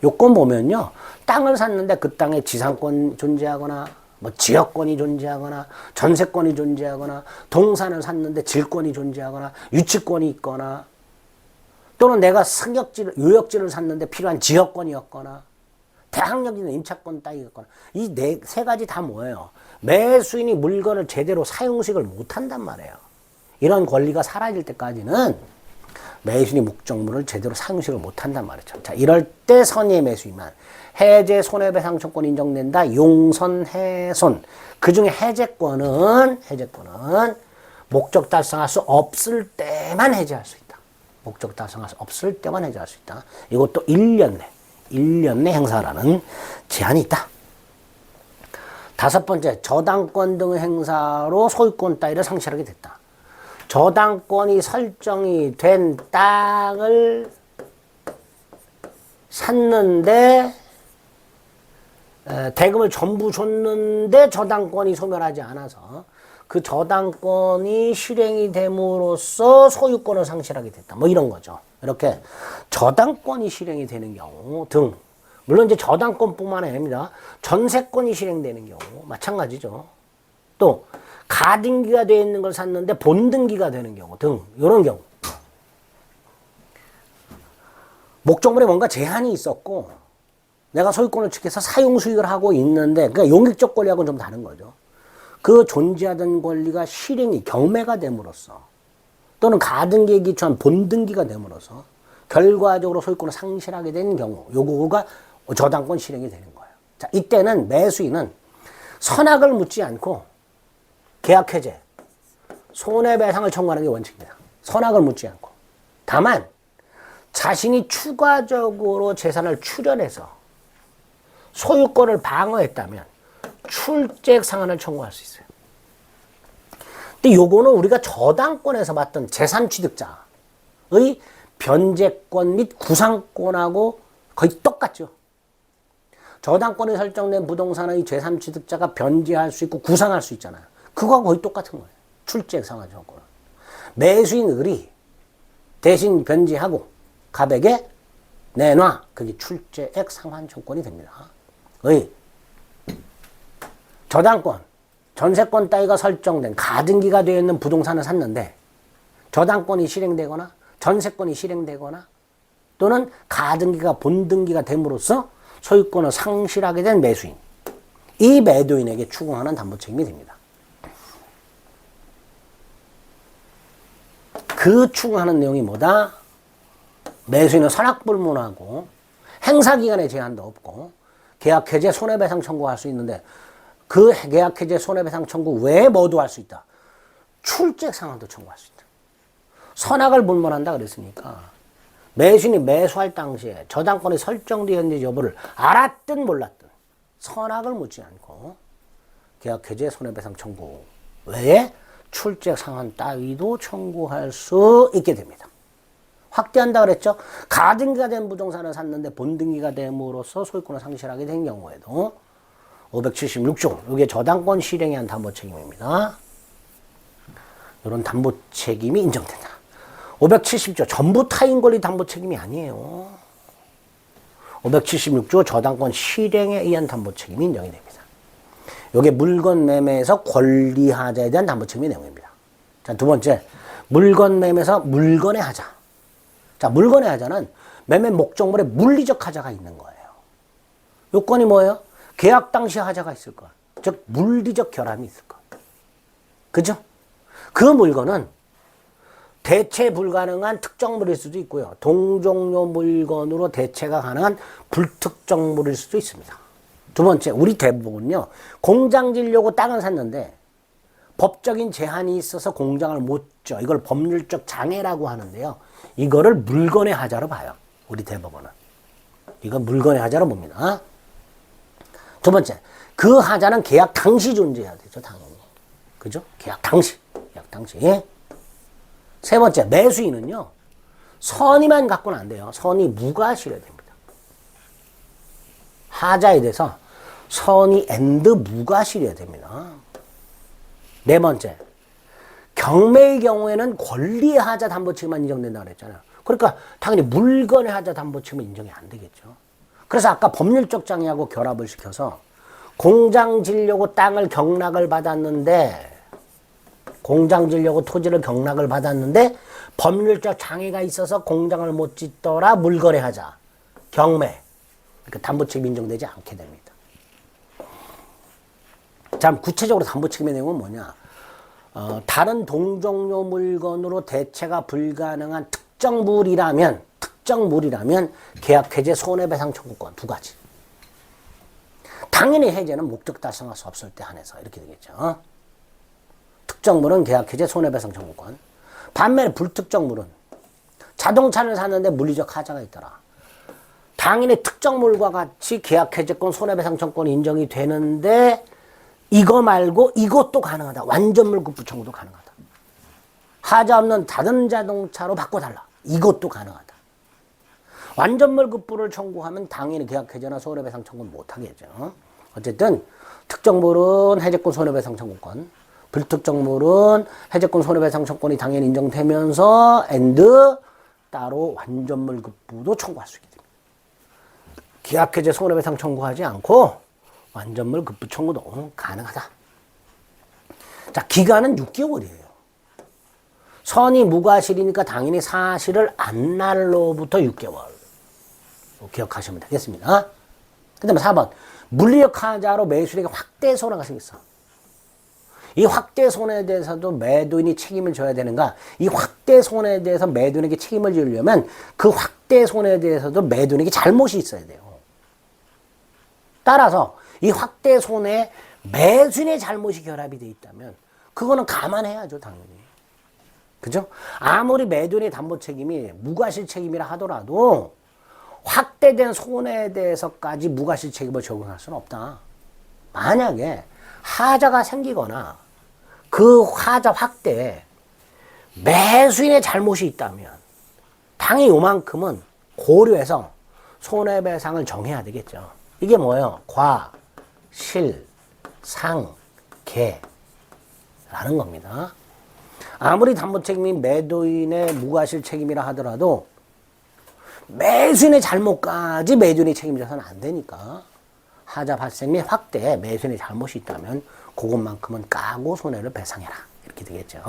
요건 보면요, 땅을 샀는데 그 땅에 지상권 존재하거나 뭐 지역권이 존재하거나 전세권이 존재하거나 동산을 샀는데 질권이 존재하거나 유치권이 있거나 또는 내가 승역지를 요역지를 샀는데 필요한 지역권이었거나 대항력 있는 임차권 따위였거나 이 3가지 다 뭐예요? 매수인이 물건을 제대로 사용식을 못한단 말이에요. 이런 권리가 사라질 때까지는 매수인이 목적물을 제대로 사용식을 못한단 말이죠. 자, 이럴 때 선의의 매수인만 해제 손해배상 청구권 인정된다. 용선, 해손. 그 중에 해제권은 목적 달성할 수 없을 때만 해제할 수 있다. 목적 달성할 수 없을 때만 해제할 수 있다. 이것도 1년 내 행사라는 제한이 있다. 5번째, 저당권 등의 행사로 소유권 따위를 상실하게 됐다. 저당권이 설정이 된 땅을 샀는데 대금을 전부 줬는데 저당권이 소멸하지 않아서 그 저당권이 실행이 됨으로써 소유권을 상실하게 됐다. 뭐 이런 거죠. 이렇게 저당권이 실행이 되는 경우 등, 물론 이제 저당권뿐만 아닙니다. 전세권이 실행되는 경우 마찬가지죠. 또 가등기가 되어 있는 걸 샀는데 본등기가 되는 경우 등, 이런 경우. 목적물에 뭔가 제한이 있었고 내가 소유권을 취득해서 사용 수익을 하고 있는데, 그러니까 용익적 권리하고는 좀 다른 거죠. 그 존재하던 권리가 실행이 경매가 됨으로써 또는 가등기에 기초한 본등기가 됨으로써 결과적으로 소유권을 상실하게 된 경우, 요거가 저당권 실행이 되는 거예요. 자, 이때는 매수인은 선악을 묻지 않고 계약해제, 손해배상을 청구하는 게 원칙입니다. 선악을 묻지 않고. 다만 자신이 추가적으로 재산을 출연해서 소유권을 방어했다면 출재액 상환을 청구할 수 있어요. 근데 요거는 우리가 저당권에서 봤던 재산 취득자의 변제권 및 구상권하고 거의 똑같죠. 저당권에 설정된 부동산의 재산 취득자가 변제할 수 있고 구상할 수 있잖아요. 그거하고 거의 똑같은 거예요. 출재액 상환 청구는. 매수인 을이 대신 변제하고 갑에게 내놔. 그게 출재액 상환 청구권이 됩니다. 저당권, 전세권 따위가 설정된 가등기가 되어 있는 부동산을 샀는데 저당권이 실행되거나 전세권이 실행되거나 또는 가등기가 본등기가 됨으로써 소유권을 상실하게 된 매수인, 이 매도인에게 추궁하는 담보책임이 됩니다. 그 추궁하는 내용이 뭐다? 매수인은 선악불문하고 행사기간에 제한도 없고 계약해제 손해배상 청구할 수 있는데 그 계약해제 손해배상 청구 외에 뭐도 할 수 있다? 출재액 상환도 청구할 수 있다. 선악을 불문한다 그랬으니까 매수인이 매수할 당시에 저당권이 설정되어 있는지 여부를 알았든 몰랐든 선악을 묻지 않고 계약해제 손해배상 청구 외에 출재액 상환 따위도 청구할 수 있게 됩니다. 확대한다 그랬죠. 가등기가 된 부동산을 샀는데 본등기가 됨으로써 소유권을 상실하게 된 경우에도 576조, 이게 저당권 실행에 한 담보책임입니다. 이런 담보책임이 인정된다. 570조, 전부 타인 권리 담보책임이 아니에요. 576조 저당권 실행에 의한 담보책임이 인정이 됩니다. 이게 물건 매매에서 권리하자에 대한 담보책임의 내용입니다. 자, 두 번째, 물건 매매에서 물건의 하자. 자, 물건의 하자는 매매 목적물에 물리적 하자가 있는 거예요. 요건이 뭐예요? 계약 당시 하자가 있을 거야. 즉 물리적 결함이 있을 거야. 그죠? 그 물건은 대체 불가능한 특정물일 수도 있고요. 동종료 물건으로 대체가 가능한 불특정물일 수도 있습니다. 두 번째, 우리 대부분은요, 공장 지려고 땅을 샀는데 법적인 제한이 있어서 공장을 못 져. 이걸 법률적 장애라고 하는데요. 이거를 물건의 하자로 봐요. 우리 대법원은. 이건 물건의 하자로 봅니다. 두 번째, 그 하자는 계약 당시 존재해야 되죠, 당연히. 그죠? 계약 당시. 계약 당시. 세 번째, 매수인은요, 선의만 갖고는 안 돼요. 선의 무과실해야 됩니다. 하자에 대해서 선의 앤드 무과실해야 됩니다. 네 번째, 경매의 경우에는 권리의 하자 담보책임만 인정된다고 그랬잖아요. 그러니까 당연히 물건의 하자 담보책임은 인정이 안 되겠죠. 그래서 아까 법률적 장애하고 결합을 시켜서 공장 지려고 땅을 경락을 받았는데, 공장 지려고 토지를 경락을 받았는데 법률적 장애가 있어서 공장을 못 짓더라 물건의 하자, 경매. 그러니까 담보책임이 인정되지 않게 됩니다. 자, 구체적으로 담보책임의 내용은 뭐냐? 다른 동종료 물건으로 대체가 불가능한 특정물이라면 계약해제 손해배상 청구권 두 가지. 당연히 해제는 목적 달성할 수 없을 때 한해서 이렇게 되겠죠. 특정물은 계약해제 손해배상 청구권. 반면에 불특정물은 자동차를 샀는데 물리적 하자가 있더라. 당연히 특정물과 같이 계약해제권 손해배상 청구권이 인정이 되는데 이거 말고 이것도 가능하다. 완전물 급부 청구도 가능하다. 하자 없는 다른 자동차로 바꿔달라. 이것도 가능하다. 완전물 급부를 청구하면 당연히 계약해제나 손해배상 청구는 못하겠죠. 어쨌든 특정물은 해제권 손해배상 청구권, 불특정물은 해제권 손해배상 청구권이 당연히 인정되면서 앤드 따로 완전물 급부도 청구할 수 있게 됩니다. 계약해제 손해배상 청구하지 않고 완전물 급부 청구도 가능하다. 자, 기간은 6개월이에요. 선이 무과실이니까 당연히 사실을 안 날로부터 6개월. 기억하시면 되겠습니다. 그 다음에 4번. 물리력 하자로 매수인에게 확대 손해가 생겼어. 이 확대 손해에 대해서도 매도인이 책임을 져야 되는가? 이 확대 손해에 대해서 매도인에게 책임을 지려면 그 확대 손해에 대해서도 매도인에게 잘못이 있어야 돼요. 따라서 이 확대 손해에 매수인의 잘못이 결합이 돼 있다면 그거는 감안해야죠, 당연히. 그죠? 아무리 매도인의 담보 책임이 무과실 책임이라 하더라도 확대된 손해에 대해서까지 무과실 책임을 적용할 수는 없다. 만약에 하자가 생기거나 그 하자 확대에 매수인의 잘못이 있다면 당연히 요만큼은 고려해서 손해배상을 정해야 되겠죠. 이게 뭐예요? 과, 실, 상, 개 라는 겁니다. 아무리 담보 책임이 매도인의 무과실 책임이라 하더라도 매수인의 잘못까지 매도인이 책임져서는 안 되니까 하자 발생 및 확대에 매수인의 잘못이 있다면 그것만큼은 까고 손해를 배상해라. 이렇게 되겠죠.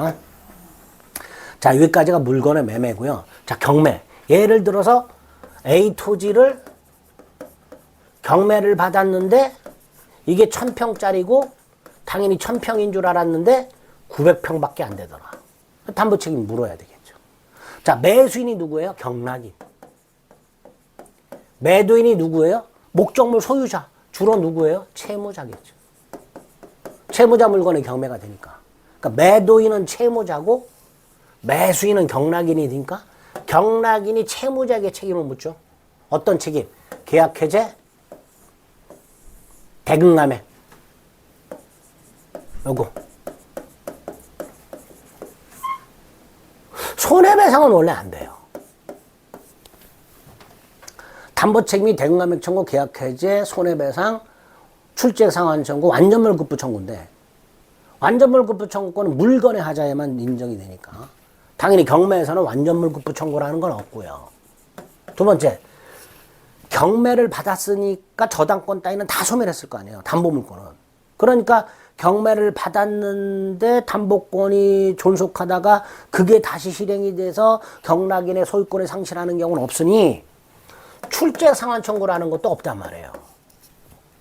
자, 여기까지가 물건의 매매고요. 자, 경매. 예를 들어서 A 토지를 경매를 받았는데 이게 1000평짜리고 당연히 1000평인 줄 알았는데 900평밖에 안 되더라. 담보 책임 물어야 되겠죠. 자, 매수인이 누구예요? 경락인. 매도인이 누구예요? 목적물 소유자. 주로 누구예요? 채무자겠죠. 채무자 물건의 경매가 되니까. 그러니까 매도인은 채무자고 매수인은 경락인이니까 경락인이 채무자에게 책임을 묻죠. 어떤 책임? 계약해제, 대금감액. 요거. 손해배상은 원래 안 돼요. 담보책임이 대금감액 청구, 계약해제, 손해배상, 출제상환 청구, 완전물급부 청구인데 완전물급부 청구권은 물건의 하자에만 인정이 되니까 당연히 경매에서는 완전물급부 청구라는 건 없고요. 두 번째, 경매를 받았으니까 저당권 따위는 다 소멸했을 거 아니에요. 담보물권은. 그러니까 경매를 받았는데 담보권이 존속하다가 그게 다시 실행이 돼서 경락인의 소유권을 상실하는 경우는 없으니 출제상환 청구라는 것도 없단 말이에요.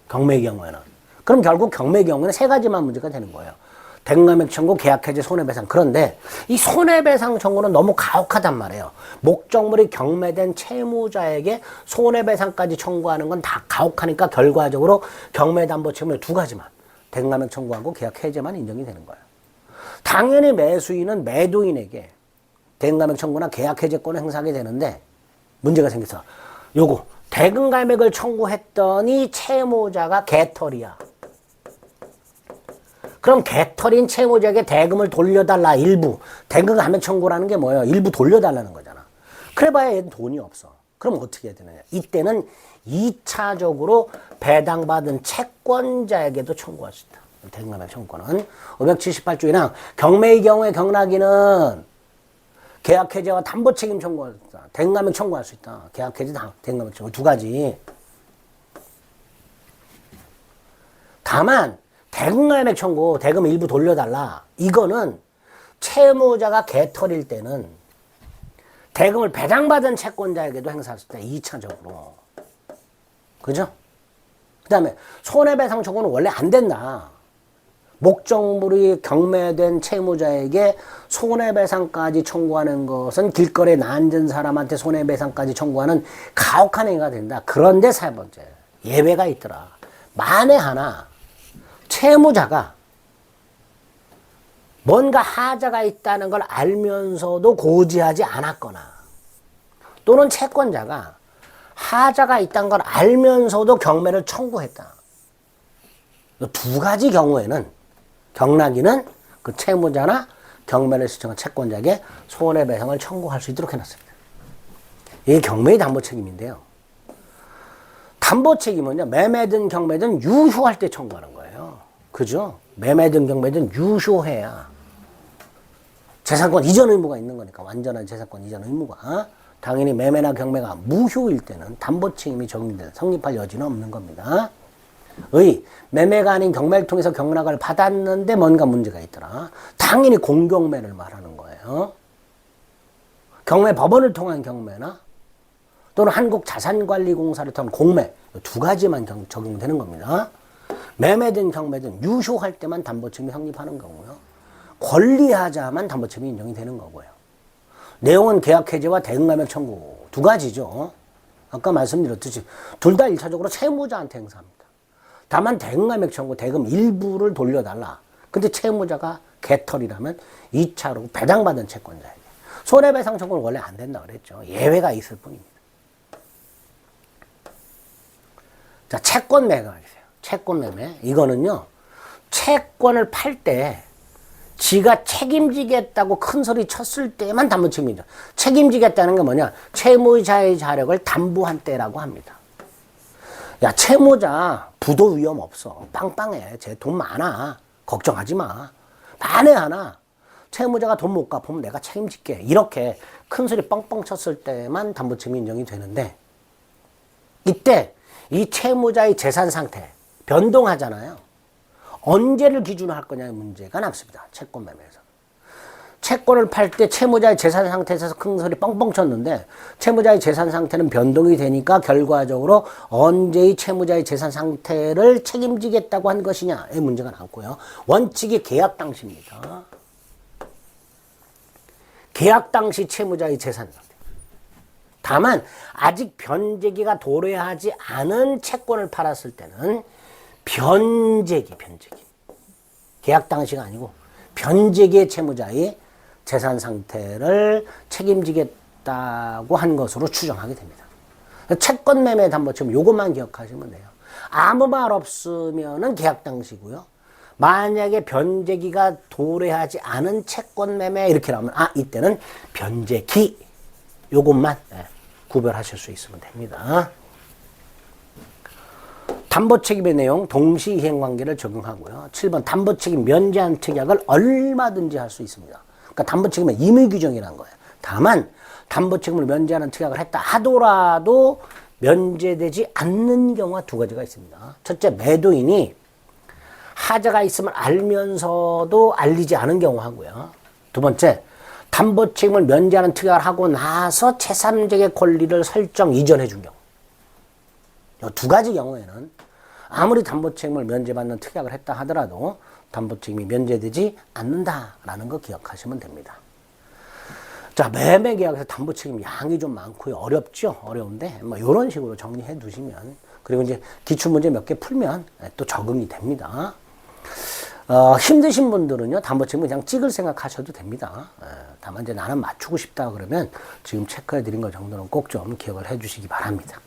경매의 경우에는. 그럼 결국 경매의 경우에는 세 가지만 문제가 되는 거예요. 대금감액 청구, 계약해제, 손해배상. 그런데 이 손해배상 청구는 너무 가혹하단 말이에요. 목적물이 경매된 채무자에게 손해배상까지 청구하는 건 다 가혹하니까 결과적으로 경매담보책임을 두 가지만 대금감액 청구하고 계약해제만 인정이 되는 거예요. 당연히 매수인은 매도인에게 대금감액 청구나 계약해제권을 행사하게 되는데 문제가 생겨서 요거 대금감액을 청구했더니 채무자가 개털이야. 그럼 개털인 채무자에게 대금을 돌려달라. 일부. 대금감액 청구라는 게 뭐예요? 일부 돌려달라는 거잖아. 그래봐야 얘는 돈이 없어. 그럼 어떻게 해야 되느냐. 이때는 2차적으로 배당받은 채권자에게도 청구할 수 있다. 대금감액 청구권은 578조에는 경매의 경우에 경락인은 계약해제와 담보책임 청구할 수 있다. 대금감액 청구할 수 있다. 계약해제, 대금감액 청구 두 가지. 다만 대금감액 청구, 대금 일부 돌려달라. 이거는 채무자가 개털일 때는 대금을 배당받은 채권자에게도 행사할 수 있다. 2차적으로. 그죠? 그 다음에 손해배상 청구는 원래 안 된다. 목적물이 경매된 채무자에게 손해배상까지 청구하는 것은 길거리에 나앉은 사람한테 손해배상까지 청구하는 가혹한 행위가 된다. 그런데 세 번째, 예외가 있더라. 만에 하나 채무자가 뭔가 하자가 있다는 걸 알면서도 고지하지 않았거나 또는 채권자가 하자가 있다는 걸 알면서도 경매를 청구했다. 이 두 가지 경우에는 경락인은 그 채무자나 경매를 신청한 채권자에게 손해배상을 청구할 수 있도록 해놨습니다. 이게 경매의 담보책임인데요. 담보책임은요, 매매든 경매든 유효할 때 청구하는 거예요. 그죠? 매매든 경매든 유효해야 재산권 이전 의무가 있는 거니까, 완전한 재산권 이전 의무가. 당연히 매매나 경매가 무효일 때는 담보책임이 적용되는 성립할 여지는 없는 겁니다. 매매가 아닌 경매를 통해서 경락을 받았는데 뭔가 문제가 있더라. 당연히 공경매를 말하는 거예요. 경매 법원을 통한 경매나 또는 한국자산관리공사를 통한 공매 두 가지만 적용되는 겁니다. 매매든 경매든 유효할 때만 담보책임이 성립하는 거고요. 권리하자만 담보책임이 인정이 되는 거고요. 내용은 계약해제와 대응감액 청구 두 가지죠. 아까 말씀드렸듯이 둘 다 1차적으로 채무자한테 행사합니다. 다만 대응감액 청구 대금 일부를 돌려달라. 근데 채무자가 개털이라면 2차로 배당받은 채권자에게 손해배상 청구는 원래 안 된다 그랬죠. 예외가 있을 뿐입니다. 자, 채권 매매가 있어요. 채권 매매. 이거는요, 채권을 팔 때 지가 책임지겠다고 큰 소리 쳤을 때만 담보책임이죠. 책임지겠다는 게 뭐냐? 채무자의 자력을 담보한 때라고 합니다. 야, 채무자 부도 위험 없어. 빵빵해. 쟤 돈 많아. 걱정하지 마. 만에 하나 채무자가 돈 못 갚으면 내가 책임질게. 이렇게 큰 소리 뻥뻥 쳤을 때만 담보책임이 인정이 되는데, 이때 이 채무자의 재산 상태 변동하잖아요. 언제를 기준으로 할 거냐의 문제가 남습니다. 채권 매매에서. 채권을 팔 때 채무자의 재산 상태에서 큰 소리 뻥뻥 쳤는데 채무자의 재산 상태는 변동이 되니까 결과적으로 언제의 채무자의 재산 상태를 책임지겠다고 한 것이냐의 문제가 남고요. 원칙이 계약 당시입니다. 계약 당시 채무자의 재산 상태. 다만 아직 변제기가 도래하지 않은 채권을 팔았을 때는 변제기. 계약 당시가 아니고 변제기의 채무자의 재산 상태를 책임지겠다고 한 것으로 추정하게 됩니다. 채권 매매 담보책임 요것만 기억하시면 돼요. 아무 말 없으면은 계약 당시고요. 만약에 변제기가 도래하지 않은 채권 매매 이렇게 나오면 이때는 변제기. 요것만 구별하실 수 있으면 됩니다. 담보책임의 내용 동시이행관계를 적용하고요. 7번 담보책임 면제한 특약을 얼마든지 할 수 있습니다. 그러니까 담보책임은 임의규정이라는 거예요. 다만 담보책임을 면제하는 특약을 했다 하더라도 면제되지 않는 경우가 두 가지가 있습니다. 첫째, 매도인이 하자가 있음을 알면서도 알리지 않은 경우 하고요. 두 번째, 담보책임을 면제하는 특약을 하고 나서 제3자의 권리를 설정 이전해 준 경우. 이 두 가지 경우에는 아무리 담보책임을 면제받는 특약을 했다 하더라도 담보책임이 면제되지 않는다라는 거 기억하시면 됩니다. 자, 매매계약에서 담보책임 양이 좀 많고요. 어렵죠? 어려운데 뭐 이런 식으로 정리해 두시면, 그리고 이제 기출문제 몇 개 풀면 또 적응이 됩니다. 힘드신 분들은요, 담보책임 그냥 찍을 생각하셔도 됩니다. 다만 이제 나는 맞추고 싶다 그러면 지금 체크해 드린 것 정도는 꼭 좀 기억을 해 주시기 바랍니다.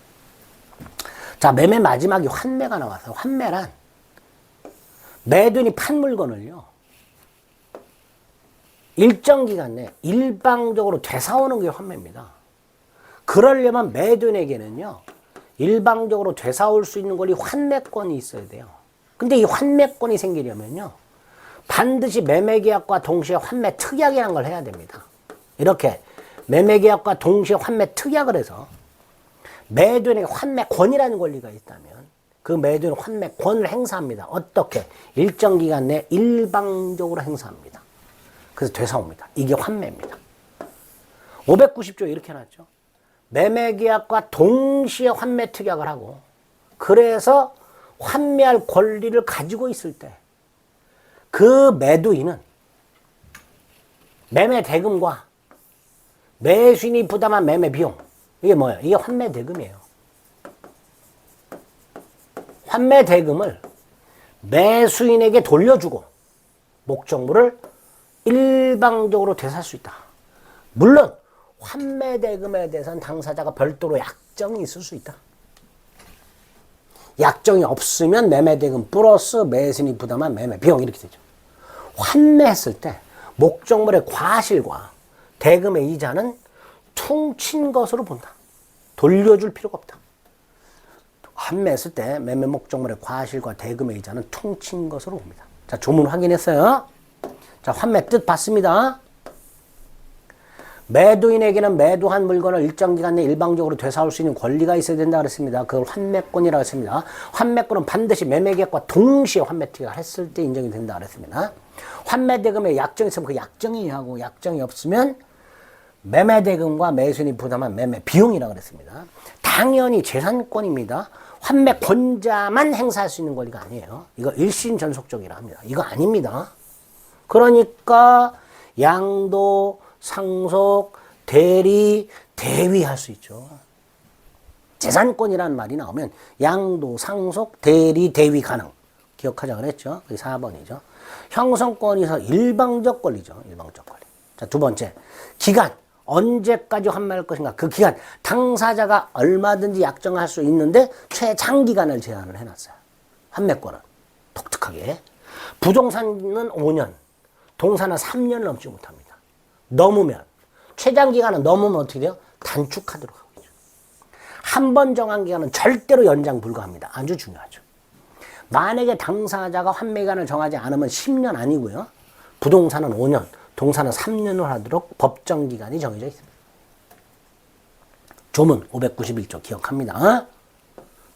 자, 매매 마지막에 환매가 나와서, 환매란 매도인이 판 물건을요, 일정 기간 내에 일방적으로 되사오는 게 환매입니다. 그러려면 매도인에게는요, 일방적으로 되사올 수 있는 권리 환매권이 있어야 돼요. 근데 이 환매권이 생기려면요, 반드시 매매계약과 동시에 환매 특약이라는 걸 해야 됩니다. 이렇게 매매계약과 동시에 환매 특약을 해서 매도인에게 환매권이라는 권리가 있다면 그 매도인은 환매권을 행사합니다. 어떻게? 일정 기간 내에 일방적으로 행사합니다. 그래서 되사옵니다. 이게 환매입니다. 590조 이렇게 해놨죠. 매매계약과 동시에 환매 특약을 하고, 그래서 환매할 권리를 가지고 있을 때 그 매도인은 매매 대금과 매수인이 부담한 매매 비용, 이게 뭐예요? 이게 환매 대금이에요. 환매 대금을 매수인에게 돌려주고 목적물을 일방적으로 되살 수 있다. 물론 환매 대금에 대해서는 당사자가 별도로 약정이 있을 수 있다. 약정이 없으면 매매 대금 플러스 매수인이 부담한 매매 비용 이렇게 되죠. 환매했을 때 목적물의 과실과 대금의 이자는 퉁친 것으로 본다. 돌려줄 필요가 없다. 환매했을 때 매매 목적물의 과실과 대금의 이자는 퉁친 것으로 봅니다. 자, 조문 확인했어요. 자, 환매 뜻 봤습니다. 매도인에게는 매도한 물건을 일정 기간 내에 일방적으로 되사올 수 있는 권리가 있어야 된다 그랬습니다. 그걸 환매권이라고 했습니다. 환매권은 반드시 매매계약과 동시에 환매 특약을 했을 때 인정이 된다 그랬습니다. 환매 대금에 약정이 있으면 그 약정이 하고, 약정이 없으면 매매대금과 매수인이 부담한 매매 비용이라고 그랬습니다. 당연히 재산권입니다. 환매권자만 행사할 수 있는 권리가 아니에요. 이거 일신 전속적이라 합니다. 이거 아닙니다. 그러니까 양도, 상속, 대리, 대위할 수 있죠. 재산권이라는 말이 나오면 양도, 상속, 대리, 대위 가능. 기억하자 그랬죠. 그게 4번이죠. 형성권에서 일방적 권리죠. 일방적 권리. 자, 두 번째. 기간. 언제까지 환매할 것인가. 그 기간. 당사자가 얼마든지 약정할 수 있는데 최장기간을 제한을 해놨어요. 환매권은. 독특하게. 부동산은 5년. 동산은 3년 넘지 못합니다. 넘으면. 최장기간은 넘으면 어떻게 돼요? 단축하도록 하고 있죠. 한 번 정한 기간은 절대로 연장 불가합니다. 아주 중요하죠. 만약에 당사자가 환매기간을 정하지 않으면 10년 아니고요. 부동산은 5년, 동산은 3년을 하도록 법정기간이 정해져 있습니다. 조문 591조 기억합니다.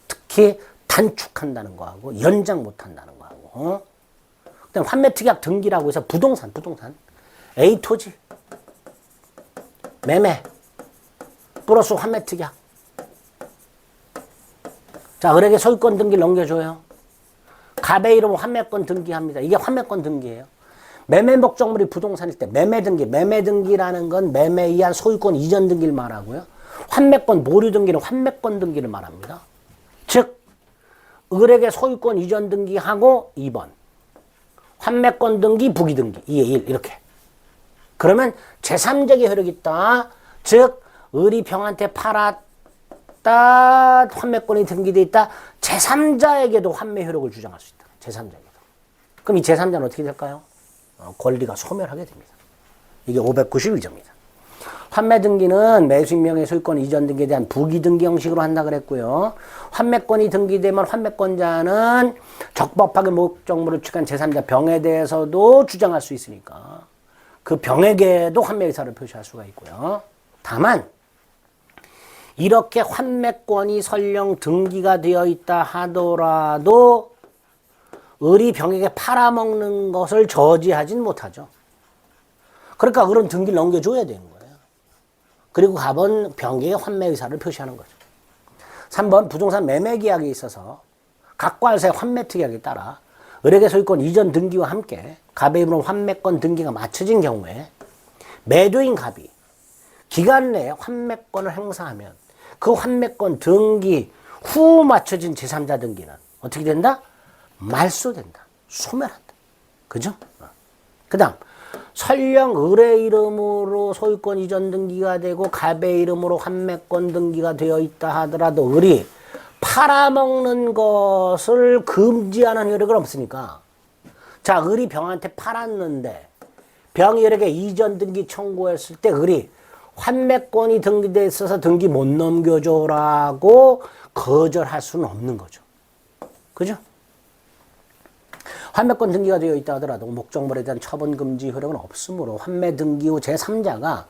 특히 단축한다는 거하고 연장 못한다는 거하고. 그다음 환매특약 등기라고 해서 부동산 A 토지 매매 플러스 환매특약. 자, 을에게 소유권 등기를 넘겨줘요. 갑의 이름 환매권 등기합니다. 이게 환매권 등기예요. 매매 목적물이 부동산일 때 매매 등기라는 건 매매에 의한 소유권 이전 등기를 말하고요. 환매권 보류 등기는 환매권 등기를 말합니다. 즉 을에게 소유권 이전 등기하고 2번 환매권 등기, 부기 등기 2의 1 이렇게. 그러면 제3자의 효력이 있다. 즉 을이 병한테 팔았다. 환매권이 등기되어 있다. 제3자에게도 환매 효력을 주장할 수 있다. 제3자에게도. 그럼 이 제3자는 어떻게 될까요? 권리가 소멸하게 됩니다. 이게 591조입니다. 환매 등기는 매수인 명의 소유권 이전 등기에 대한 부기 등기 형식으로 한다 그랬고요. 환매권이 등기되면 환매권자는 적법하게 목적물을 취한 제3자 병에 대해서도 주장할 수 있으니까 그 병에게도 환매 의사를 표시할 수가 있고요. 다만 이렇게 환매권이 설령 등기가 되어 있다 하더라도 을이 병에게 팔아먹는 것을 저지하진 못하죠. 그러니까 을은 등기를 넘겨줘야 되는 거예요. 그리고 갑은 병에게 환매 의사를 표시하는 거죠. 3번 부동산 매매 계약에 있어서 갑과 을 사이 환매 특약에 따라 을에게 소유권 이전 등기와 함께 갑의 이름으로 환매권 등기가 맞춰진 경우에 매도인 갑이 기간 내에 환매권을 행사하면 그 환매권 등기 후 맞춰진 제3자 등기는 어떻게 된다? 말소된다. 소멸한다. 그죠? 그 다음 설령 을의 이름으로 소유권 이전 등기가 되고 갑의 이름으로 환매권 등기가 되어 있다 하더라도 을이 팔아먹는 것을 금지하는 효력은 없으니까 자, 을이 병한테 팔았는데 병이 을에게 이전 등기 청구했을 때 을이 환매권이 등기되어 있어서 등기 못 넘겨줘라고 거절할 수는 없는 거죠. 그죠? 환매권 등기가 되어 있다 하더라도 목적물에 대한 처분 금지 효력은 없으므로 환매 등기 후 제3자가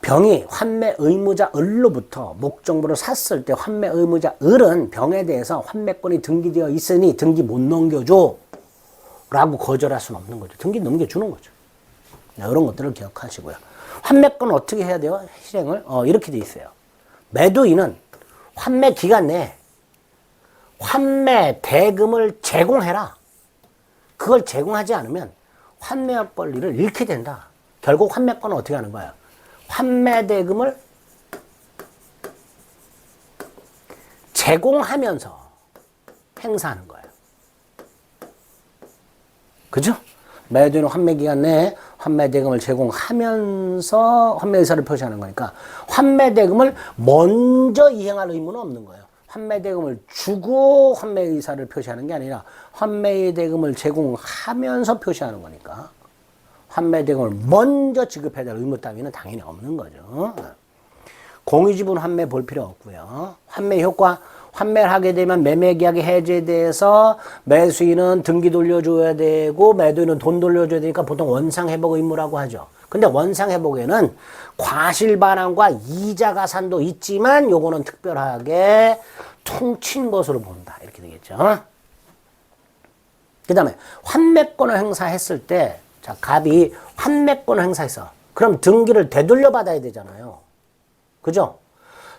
병이 환매 의무자 을로부터 목적물을 샀을 때 환매 의무자 을은 병에 대해서 환매권이 등기되어 있으니 등기 못 넘겨줘 라고 거절할 수는 없는 거죠. 등기 넘겨주는 거죠. 이런 것들을 기억하시고요. 환매권 어떻게 해야 돼요? 실행을? 이렇게 돼 있어요. 매도인은 환매 기간 내에 환매 대금을 제공해라. 그걸 제공하지 않으면 환매할 권리를 잃게 된다. 결국 환매권은 어떻게 하는 거야? 환매 대금을 제공하면서 행사하는 거예요. 그죠? 매도인은 환매 기간 내에 환매 대금을 제공하면서 환매 의사를 표시하는 거니까 환매 대금을 먼저 이행할 의무는 없는 거예요. 환매 대금을 주고 환매 의사를 표시하는 게 아니라 환매 대금을 제공하면서 표시하는 거니까 환매 대금을 먼저 지급해야 될 의무 따위는 당연히 없는 거죠. 공유지분 환매 볼 필요 없고요. 환매 효과, 환매를 하게 되면 매매계약이 해제돼서 매수인은 등기 돌려줘야 되고 매도인은 돈 돌려줘야 되니까 보통 원상회복 의무라고 하죠. 근데 원상회복에는 과실반환과 이자가산도 있지만 요거는 특별하게 퉁친 것으로 본다. 이렇게 되겠죠. 그 다음에 환매권을 행사했을 때 자, 갑이 환매권을 행사했어. 그럼 등기를 되돌려 받아야 되잖아요. 그죠?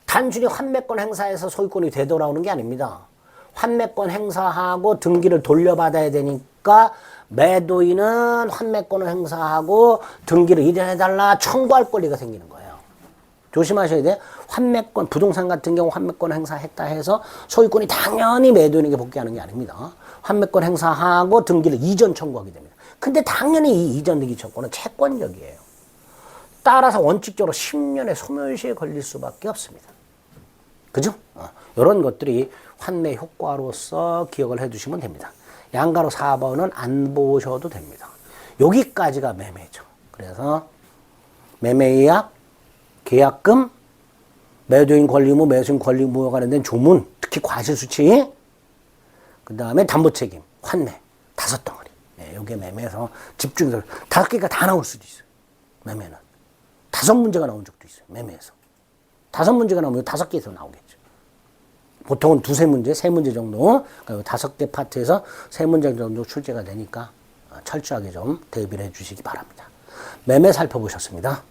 단순히 환매권 행사해서 소유권이 되돌아오는 게 아닙니다. 환매권 행사하고 등기를 돌려받아야 되니까 매도인은 환매권을 행사하고 등기를 이전해달라 청구할 권리가 생기는 거예요. 조심하셔야 돼요. 환매권, 부동산 같은 경우 환매권 행사했다 해서 소유권이 당연히 매도인에게 복귀하는 게 아닙니다. 환매권 행사하고 등기를 이전 청구하게 됩니다. 근데 당연히 이 이전 등기 청구는 채권적이에요. 따라서 원칙적으로 10년의 소멸시에 걸릴 수밖에 없습니다. 그죠? 이런 것들이 환매 효과로서 기억을 해두시면 됩니다. 양가로 4번은 안 보셔도 됩니다. 여기까지가 매매죠. 그래서 매매계약, 계약금, 매도인 권리 의무, 매수인 권리 의무와 관련된 조문, 특히 과실수치, 그 다음에 담보책임, 환매, 5덩어리. 네, 요게 매매에서 집중해서 5개가 다 나올 수도 있어요. 매매는. 5문제가 나온 적도 있어요. 매매에서. 5문제가 나오면 5개에서 나오겠죠. 보통은 2-3문제, 3문제 정도, 그러니까 5개 파트에서 3문제 정도 출제가 되니까 철저하게 좀 대비를 해 주시기 바랍니다. 매매 살펴보셨습니다.